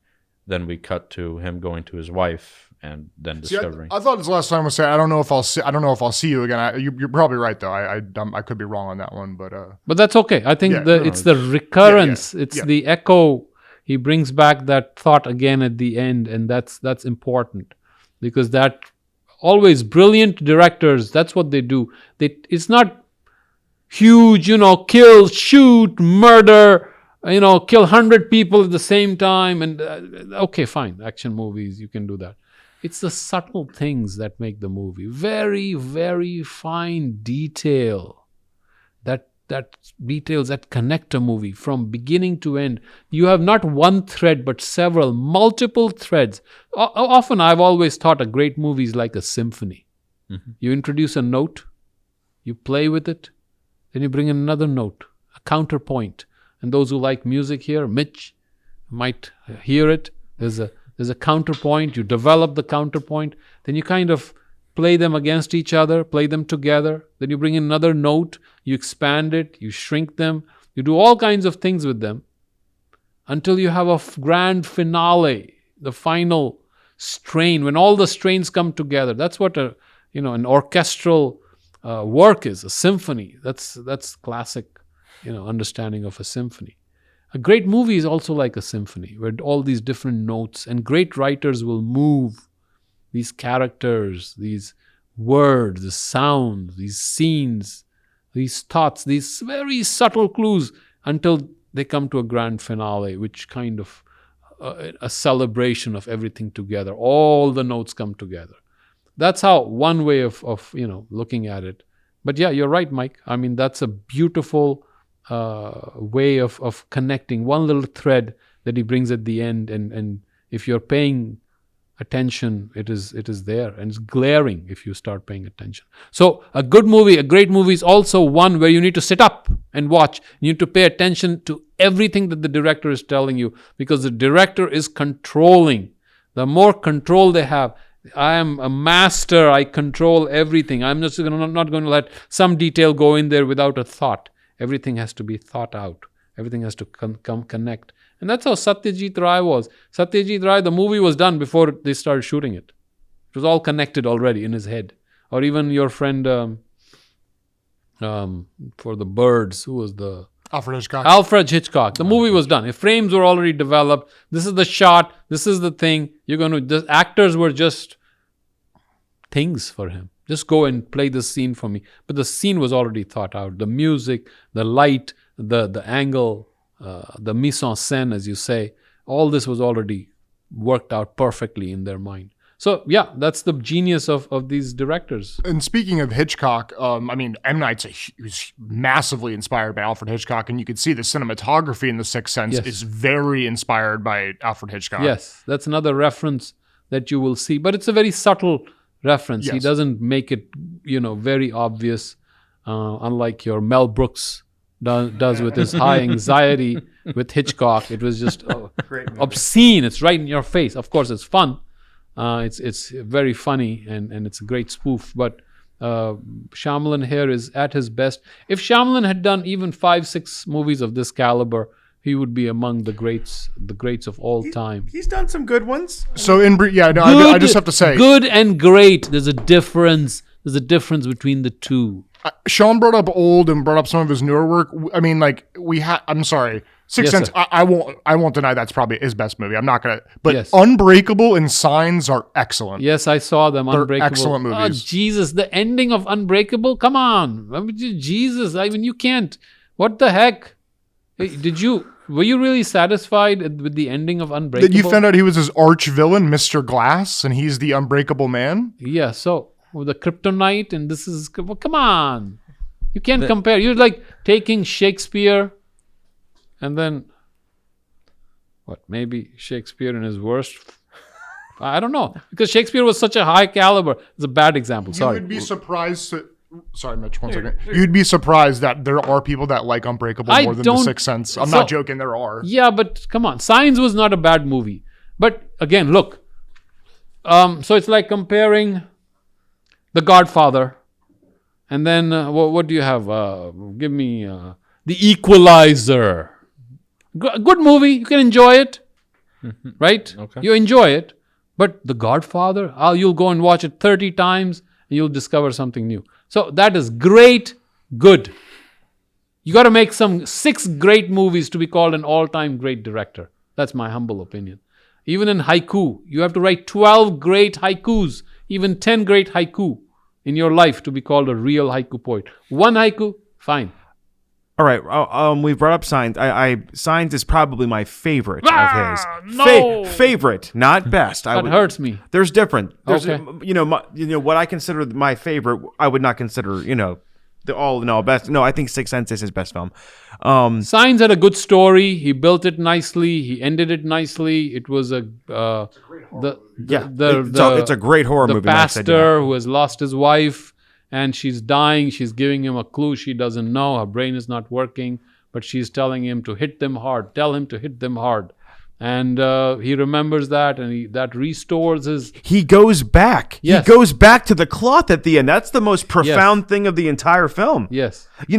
Speaker 2: then we cut to him going to his wife. And then discovering.
Speaker 4: I thought his last time was saying, I don't know if I'll see you again. You're probably right though. I could be wrong on that one, but
Speaker 1: that's okay. I think it's the recurrence. It's the echo. He brings back that thought again at the end, and that's important because that always brilliant directors. That's what they do. It's not huge, kill, shoot, murder. Kill 100 people at the same time, and okay, fine. Action movies, you can do that. It's the subtle things that make the movie. Very, very fine detail. That details that connect a movie from beginning to end. You have not one thread, but several, multiple threads. Often I've always thought a great movie is like a symphony.
Speaker 2: Mm-hmm.
Speaker 1: You introduce a note, you play with it, then you bring in another note, a counterpoint. And those who like music here, Mitch, might hear it. There's a counterpoint. You develop the counterpoint. Then you kind of play them against each other, play them together. Then you bring in another note. You expand it. You shrink them. You do all kinds of things with them until you have a grand finale, the final strain, when all the strains come together. That's what an orchestral work is, a symphony. That's classic, understanding of a symphony. A great movie is also like a symphony, where all these different notes, and great writers will move these characters, these words, the sounds, these scenes, these thoughts, these very subtle clues until they come to a grand finale, which kind of a celebration of everything together. All the notes come together. That's how one way of looking at it. But yeah, you're right, Mike. I mean, that's a beautiful way of connecting one little thread that he brings at the end. And if you're paying attention, it is there, and it's glaring if you start paying attention. So a good movie, a great movie, is also one where you need to sit up and watch. You need to pay attention to everything that the director is telling you, because the director is controlling. The more control they have, I am a master, I control everything. I'm just not going to let some detail go in there without a thought. Everything has to be thought out. Everything has to come connect. And that's how Satyajit Ray was. Satyajit Ray, the movie was done before they started shooting it. It was all connected already in his head. Or even your friend for the birds, who was the... Alfred Hitchcock. The movie was done. The frames were already developed. This is the shot. This is the thing. The actors were just things for him. Just go and play this scene for me. But the scene was already thought out. The music, the light, the angle, the mise en scène, as you say, all this was already worked out perfectly in their mind. So yeah, that's the genius of these directors.
Speaker 4: And speaking of Hitchcock, M. Night's was massively inspired by Alfred Hitchcock, and you can see the cinematography in The Sixth Sense is very inspired by Alfred Hitchcock.
Speaker 1: Yes, that's another reference that you will see, but it's a very subtle reference.
Speaker 4: Yes.
Speaker 1: He doesn't make it, very obvious, unlike your Mel Brooks does with his High Anxiety with Hitchcock. It was just obscene. It's right in your face. Of course, it's fun. It's very funny, and it's a great spoof. But Shyamalan here is at his best. If Shyamalan had done even 5-6 movies of this caliber, he would be among the greats of all time.
Speaker 3: He's done some good ones.
Speaker 4: So I just have to say,
Speaker 1: good and great. There's a difference. There's a difference between the two.
Speaker 4: Shaan brought up old and brought up some of his newer work. I mean, I'm sorry. Sixth Sense, I won't deny that's probably his best movie. I'm not gonna, but Unbreakable and Signs are excellent.
Speaker 1: Yes, I saw them.
Speaker 4: They're
Speaker 1: Unbreakable,
Speaker 4: excellent movies.
Speaker 1: Oh, Jesus, the ending of Unbreakable. Come on, I mean, Jesus. I mean, you can't. What the heck? Were you really satisfied with the ending of Unbreakable?
Speaker 4: That you found out he was his arch villain, Mr. Glass, and he's the Unbreakable Man.
Speaker 1: Yeah. So the kryptonite, and this is. Well, come on, you can't compare. You're like taking Shakespeare. And then, maybe Shakespeare in his worst? I don't know. Because Shakespeare was such a high caliber. It's a bad example. Sorry.
Speaker 4: You would be surprised sorry, Mitch, one second. You'd be surprised that there are people that like Unbreakable more than The Sixth Sense. I'm not joking, there are.
Speaker 1: Yeah, but come on. Signs was not a bad movie. But again, look. So it's like comparing The Godfather. And then, what do you have? Give me The Equalizer. Good movie. You can enjoy it, right?
Speaker 2: Okay.
Speaker 1: You enjoy it. But The Godfather, you'll go and watch it 30 times and you'll discover something new. So that is great, good. You got to make 6 great movies to be called an all-time great director. That's my humble opinion. Even in haiku, you have to write 12 great haikus, even 10 great haiku in your life to be called a real haiku poet. One haiku, fine.
Speaker 3: All right. We brought up Signs. Signs is probably my favorite of his.
Speaker 1: No!
Speaker 3: Favorite, not best.
Speaker 1: That hurts me.
Speaker 3: There's different. There's
Speaker 1: Okay.
Speaker 3: what I consider my favorite. I would not consider the all in all best. No, I think Sixth Sense is his best film.
Speaker 1: Signs had a good story. He built it nicely. He ended it nicely. It was it's
Speaker 3: a great horror
Speaker 1: the
Speaker 3: movie. Mike said,
Speaker 1: pastor who has lost his wife and she's dying. She's giving him a clue she doesn't know. Her brain is not working, but she's telling him to hit them hard. Tell him to hit them hard. And he remembers that, and that restores his.
Speaker 3: He goes back.
Speaker 1: Yes.
Speaker 3: He goes back to the cloth at the end. That's the most profound thing of the entire film.
Speaker 1: Yes.
Speaker 3: In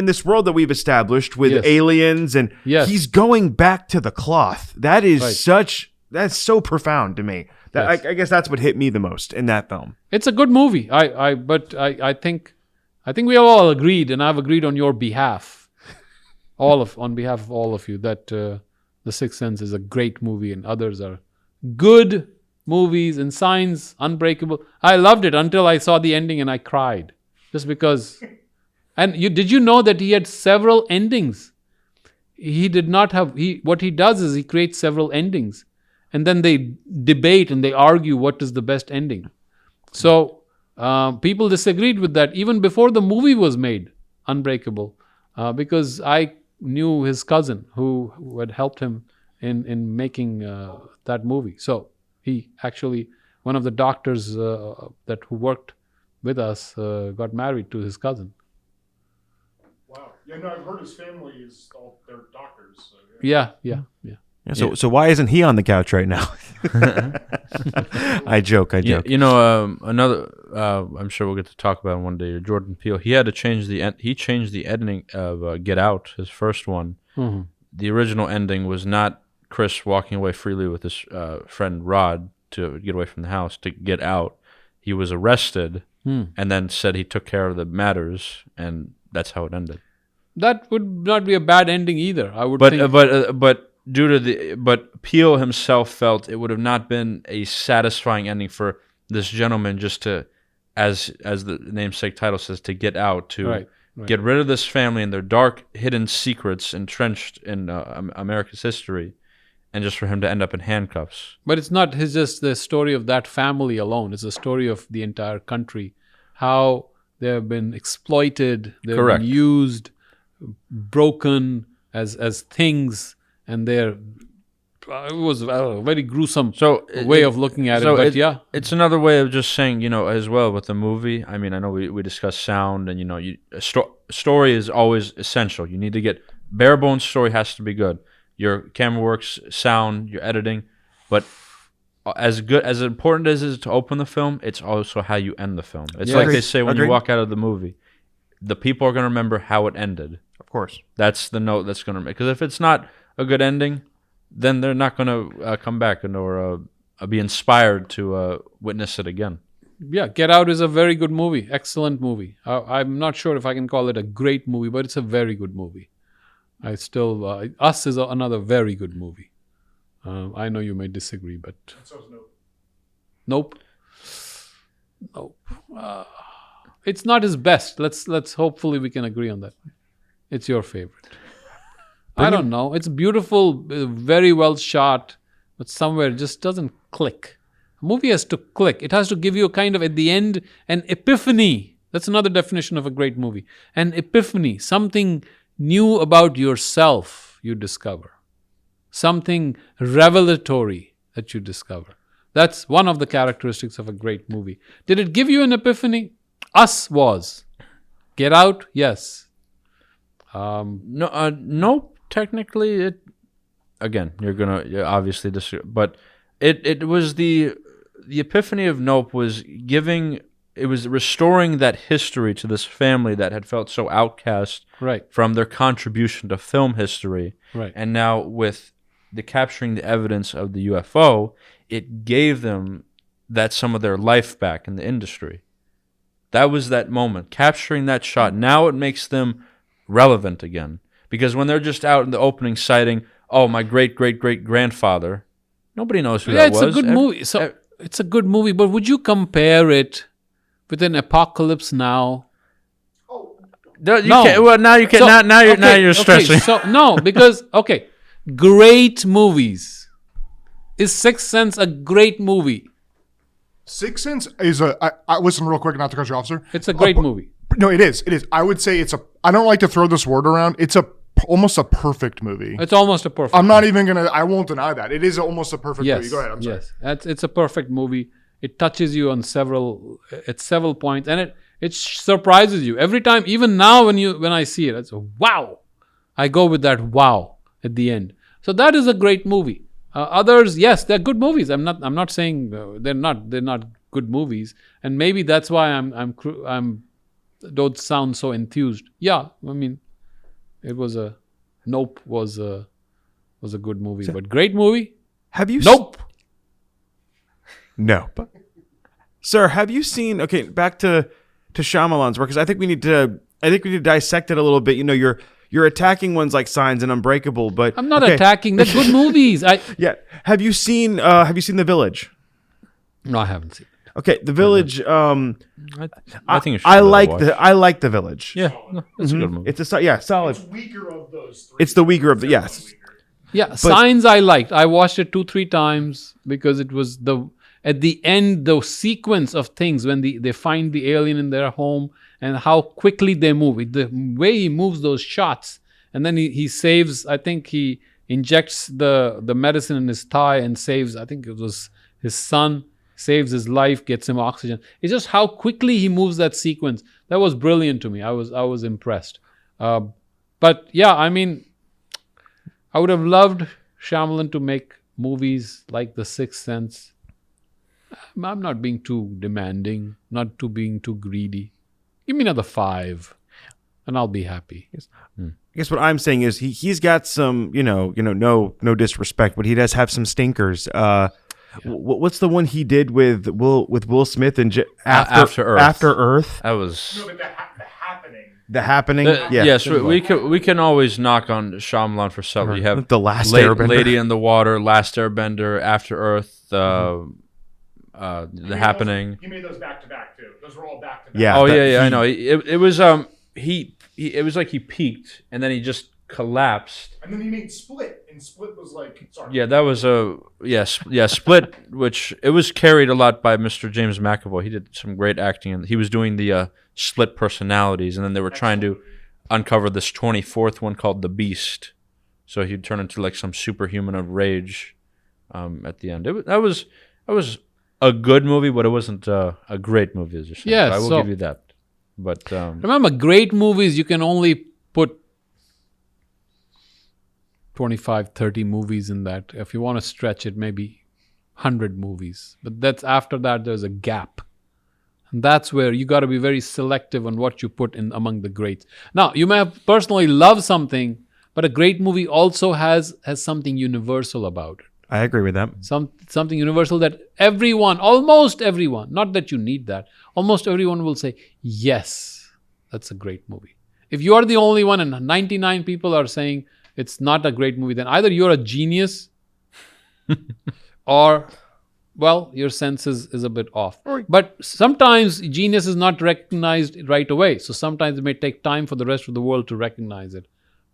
Speaker 3: this world that we've established with
Speaker 1: Yes.
Speaker 3: aliens, and
Speaker 1: Yes.
Speaker 3: he's going back to the cloth. That is
Speaker 1: Right.
Speaker 3: that's so profound to me. That
Speaker 1: Yes.
Speaker 3: I guess that's what hit me the most in that film.
Speaker 1: It's a good movie. But I think we have all agreed, and I've agreed on your behalf, on behalf of all of you, that The Sixth Sense is a great movie, and others are good movies. And Signs, Unbreakable. I loved it until I saw the ending and I cried, just because. And did you know that he had several endings? He did not have. What he does is he creates several endings, and then they debate and they argue what is the best ending. So people disagreed with that even before the movie was made, Unbreakable, because I knew his cousin who had helped him in making that movie. So he actually, one of the doctors who worked with us, got married to his cousin.
Speaker 4: Wow. Yeah, no, I've heard his family is all they're doctors. So
Speaker 1: Yeah.
Speaker 3: Yeah, so why isn't he on the couch right now? I joke.
Speaker 2: Another. I'm sure we'll get to talk about it one day. Jordan Peele. He had to change he changed the ending of Get Out, his first one.
Speaker 1: Mm-hmm.
Speaker 2: The original ending was not Chris walking away freely with his friend Rod to get away from the house to get out. He was arrested and then said he took care of the matters, and that's how it ended.
Speaker 1: That would not be a bad ending either. I would think.
Speaker 2: But Peele himself felt it would have not been a satisfying ending for this gentleman just to, as the namesake title says, to get out, to
Speaker 1: Right.
Speaker 2: get rid of this family and their dark hidden secrets entrenched in America's history, and just for him to end up in handcuffs.
Speaker 1: But it's not just the story of that family alone. It's the story of the entire country, how they have been exploited, they've
Speaker 2: Correct.
Speaker 1: been used, broken as things, and it was a very gruesome way of looking at it. But
Speaker 2: it's another way of just saying, as well with the movie. I mean, I know we discussed sound, and story is always essential. You need to get bare bones story has to be good. Your camera works, sound, your editing, but as important as it is to open the film, it's also how you end the film. It's like they say when you walk out of the movie, the people are going to remember how it ended.
Speaker 3: Of course.
Speaker 2: That's the note that's going to make. Because if it's not a good ending, then they're not going to come back or be inspired to witness it again.
Speaker 1: Yeah, Get Out is a very good movie. Excellent movie. I'm not sure if I can call it a great movie, but it's a very good movie. Us is another very good movie. I know you may disagree, but Nope. It's not his best. Let's hopefully we can agree on that. It's your favorite. I don't know. It's beautiful, very well shot, but somewhere it just doesn't click. A movie has to click. It has to give you a kind of, at the end, an epiphany. That's another definition of a great movie. An epiphany, something new about yourself you discover. Something revelatory that you discover. That's one of the characteristics of a great movie. Did it give you an epiphany? Us was. Get Out? Yes.
Speaker 2: No, technically it. Again, you're obviously disagree, but it was the epiphany of Nope was giving. It was restoring that history to this family that had felt so outcast
Speaker 1: Right.
Speaker 2: from their contribution to film history.
Speaker 1: Right.
Speaker 2: And now with the capturing the evidence of the UFO, it gave them some of their life back in the industry. That was that moment, capturing that shot. Now it makes them relevant again. Because when they're just out in the opening citing, oh, my great-great-great-grandfather, nobody knows who that was.
Speaker 1: Yeah, it's a good movie. So it's a good movie, but would you compare it with an Apocalypse Now?
Speaker 2: No, you
Speaker 1: No.
Speaker 2: can't. Well, now you can.
Speaker 1: So,
Speaker 2: now you're stressing.
Speaker 1: Okay, so no, because great movies. Is Sixth Sense a great movie?
Speaker 4: Sixth Sense is I listen real quick, not to cut you off, sir.
Speaker 1: It's a great movie.
Speaker 4: No, it is. It is. I would say I don't like to throw this word around. It's almost a perfect movie.
Speaker 1: It's almost a perfect.
Speaker 4: I'm not even gonna. I won't deny that. It is almost a perfect
Speaker 1: Yes.
Speaker 4: movie. Go ahead. I'm sorry.
Speaker 1: Yes. It's a perfect movie. It touches you on several points, and it surprises you every time. Even now, when I see it, it's a wow. I go with that wow at the end. So that is a great movie. Others, yes, they're good movies. I'm not saying they're not good movies, and maybe that's why I'm don't sound so enthused. Yeah, I mean, Nope was a good movie, but great movie.
Speaker 3: Have you?
Speaker 1: Nope.
Speaker 3: Nope. Sir, have you seen? Okay, back to Shyamalan's work, because I think we need to dissect it a little bit. You know, you're attacking ones like Signs and Unbreakable, but
Speaker 1: I'm not
Speaker 3: okay.
Speaker 1: attacking. They're good movies.
Speaker 3: Yeah. Have you seen The Village?
Speaker 1: No, I haven't seen it.
Speaker 3: Okay, The Village.
Speaker 2: I think you should
Speaker 3: I
Speaker 2: give it a
Speaker 3: like
Speaker 2: watch.
Speaker 3: The Village.
Speaker 2: Yeah, no, it's a good movie.
Speaker 3: It's solid.
Speaker 4: It's weaker of those three.
Speaker 3: It's the weaker of the yes.
Speaker 1: Yeah, Signs I liked. I watched it 2-3 times because it was at the end, the sequence of things when they find the alien in their home and how quickly they move. The way he moves those shots, and then he saves. I think he injects the medicine in his thigh and saves. I think it was his son. Saves his life, gets him oxygen. It's just how quickly he moves that sequence. That was brilliant to me. I was impressed. But yeah, I mean, I would have loved Shyamalan to make movies like The Sixth Sense. I'm not being too demanding, not being too greedy. Give me another 5, and I'll be happy.
Speaker 3: I guess what I'm saying is he's got some, no disrespect, but he does have some stinkers. What's the one he did with Will Smith and
Speaker 2: After Earth?
Speaker 3: After Earth.
Speaker 2: That was.
Speaker 4: No, but the happening.
Speaker 3: The Happening.
Speaker 2: Yes, we can always knock on Shyamalan for something. You have
Speaker 3: The Last Airbender.
Speaker 2: Lady in the Water, Last Airbender, After Earth, The Happening.
Speaker 4: He made those back to back too. Those were all back to back.
Speaker 3: Yeah.
Speaker 2: Oh yeah, I know. It was it was like he peaked and then he just collapsed.
Speaker 4: And then he made Split, and Split was like, sorry.
Speaker 2: Yeah, that was Split, which it was carried a lot by Mr. James McAvoy. He did some great acting, and he was doing the split personalities, and then they were trying to uncover this 24th one called The Beast. So he'd turn into like some superhuman of rage at the end. That was a good movie, but it wasn't a great movie, as you're saying.
Speaker 1: Yes,
Speaker 2: I will
Speaker 1: so-
Speaker 2: give you that. But
Speaker 1: Remember, great movies, you can only put 25, 30 movies in that. If you want to stretch it, maybe 100 movies. But that's after that, there's a gap. And that's where you got to be very selective on what you put in among the greats. Now, you may have personally loved something, but a great movie also has something universal about it.
Speaker 3: I agree with that.
Speaker 1: Something universal that almost everyone, not that you need that, almost everyone will say, yes, that's a great movie. If you are the only one and 99 people are saying it's not a great movie, then either you're a genius or, well, your sense is a bit off. But sometimes genius is not recognized right away. So sometimes it may take time for the rest of the world to recognize it.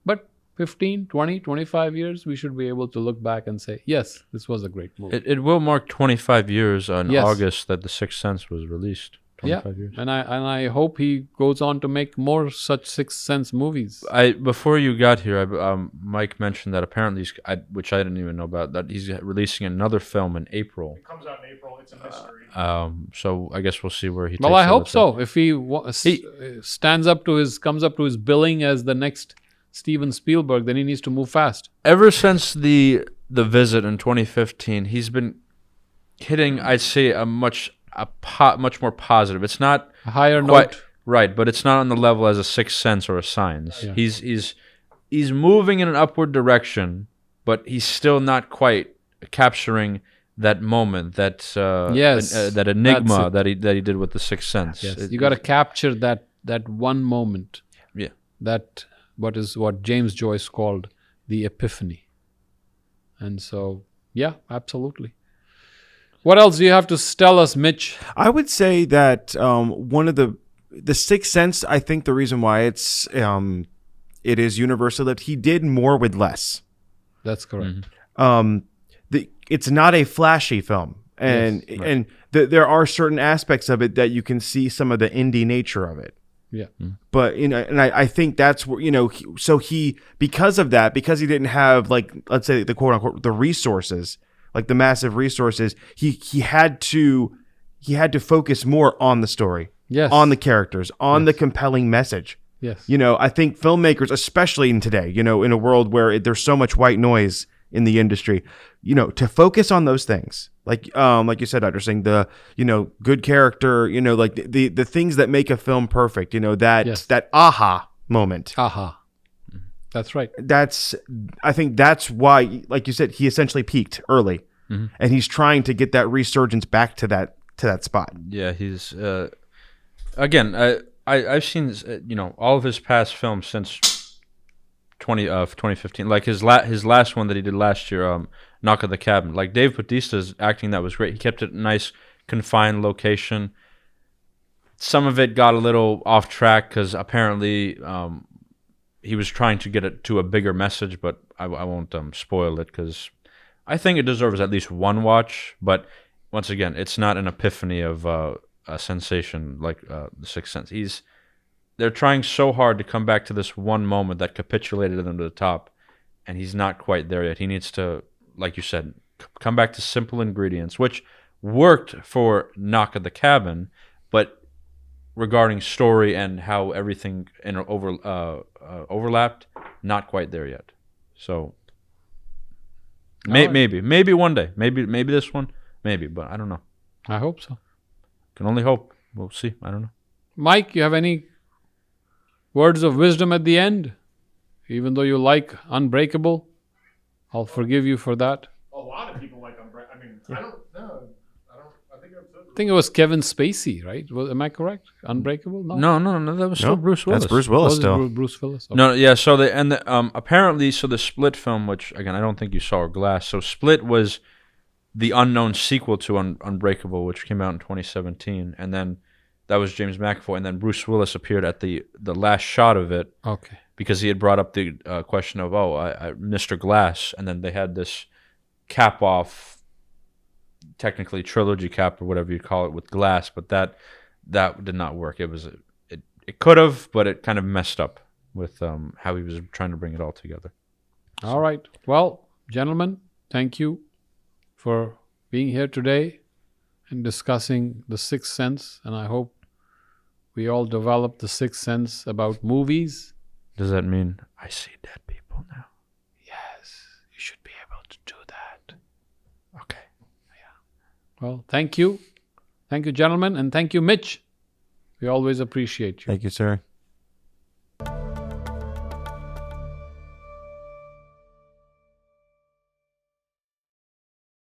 Speaker 1: But 15, 20, 25 years, we should be able to look back and say, yes, this was a great movie.
Speaker 2: it will mark 25 years in
Speaker 1: Yes.
Speaker 2: August that The Sixth Sense was released. 25 years.
Speaker 1: And I hope he goes on to make more such Sixth Sense movies.
Speaker 2: Before you got here, Mike mentioned that apparently, which I didn't even know about, that he's releasing another film in April.
Speaker 4: It comes out in April. It's a mystery.
Speaker 2: So I guess we'll see where he.
Speaker 1: Well,
Speaker 2: takes
Speaker 1: I
Speaker 2: it
Speaker 1: hope
Speaker 2: with
Speaker 1: so. If he comes up to his billing as the next Steven Spielberg, then he needs to move fast.
Speaker 2: Ever since the visit in 2015, he's been hitting, I'd say, much more positive. It's not
Speaker 1: A higher
Speaker 2: quite
Speaker 1: note.
Speaker 2: right, but it's not on the level as a Sixth Sense or a Signs.
Speaker 1: Yeah.
Speaker 2: He's moving in an upward direction, but he's still not quite capturing that moment, that that enigma that he did with the Sixth Sense.
Speaker 1: Yes, you got to capture that one moment.
Speaker 2: Yeah.
Speaker 1: That what James Joyce called the epiphany. And so, yeah, absolutely. What else do you have to tell us, Mitch?
Speaker 3: I would say that one of the The Sixth Sense, I think the reason why it is universally loved, he did more with less.
Speaker 1: That's correct.
Speaker 3: It's not a flashy film, and
Speaker 1: Yes,
Speaker 3: and there are certain aspects of it that you can see some of the indie nature of it.
Speaker 1: Yeah.
Speaker 3: But and I think that's where because of that, because he didn't have, like, let's say, the quote unquote the resources, like the massive resources, he had to focus more on the story,
Speaker 1: Yes.
Speaker 3: on the characters, on the compelling message.
Speaker 1: Yes.
Speaker 3: I think filmmakers, especially in today, in a world where there's so much white noise in the industry, to focus on those things, like you said, Dr. Singh, the good character, like the things that make a film perfect, that aha moment.
Speaker 1: Aha. That's right.
Speaker 3: I think that's why, like you said, he essentially peaked early, and he's trying to get that resurgence back to that spot.
Speaker 2: Yeah, he's again. I've seen all of his past films since 2015. Like his last one that he did last year, Knock at the Cabin. Like Dave Bautista's acting, that was great. He kept it a nice, confined location. Some of it got a little off track because apparently he was trying to get it to a bigger message, but I won't spoil it because I think it deserves at least one watch. But once again, it's not an epiphany of a sensation like The Sixth Sense. They're trying so hard to come back to this one moment that capitulated them to the top, and he's not quite there yet. He needs to, like you said, come back to simple ingredients, which worked for Knock at the Cabin, but regarding story and how everything overlapped, not quite there yet. So maybe one day, maybe this one, maybe, but I don't know.
Speaker 1: I hope so.
Speaker 2: Can only hope. We'll see. I don't know.
Speaker 1: Mike, you have any words of wisdom at the end? Even though you like Unbreakable, I'll forgive you for that.
Speaker 4: A lot of people like Unbreakable. I mean, I don't know. I think
Speaker 1: I think it was Kevin Spacey, right? Am I correct? Unbreakable? No.
Speaker 2: No. That was still Bruce Willis.
Speaker 3: That's Bruce Willis
Speaker 1: Was it
Speaker 3: still.
Speaker 1: Bruce Willis? Okay.
Speaker 2: No, yeah. So apparently, the Split film, which again I don't think you saw, or Glass. So Split was the unknown sequel to Unbreakable, which came out in 2017, and then that was James McAvoy, and then Bruce Willis appeared at the last shot of it.
Speaker 1: Okay.
Speaker 2: Because he had brought up the question of Mr. Glass, and then they had this cap off, technically trilogy cap or whatever you call it, with Glass, but that did not work. It could have, but it kind of messed up with how he was trying to bring it all together.
Speaker 1: All right. Well, gentlemen, thank you for being here today and discussing The Sixth Sense, and I hope we all develop the Sixth Sense about movies.
Speaker 2: Does that mean I see dead people now?
Speaker 1: Yes, you should be able to do that.
Speaker 2: Okay.
Speaker 1: Well, thank you. Thank you, gentlemen, and thank you, Mitch. We always appreciate you.
Speaker 3: Thank you, sir.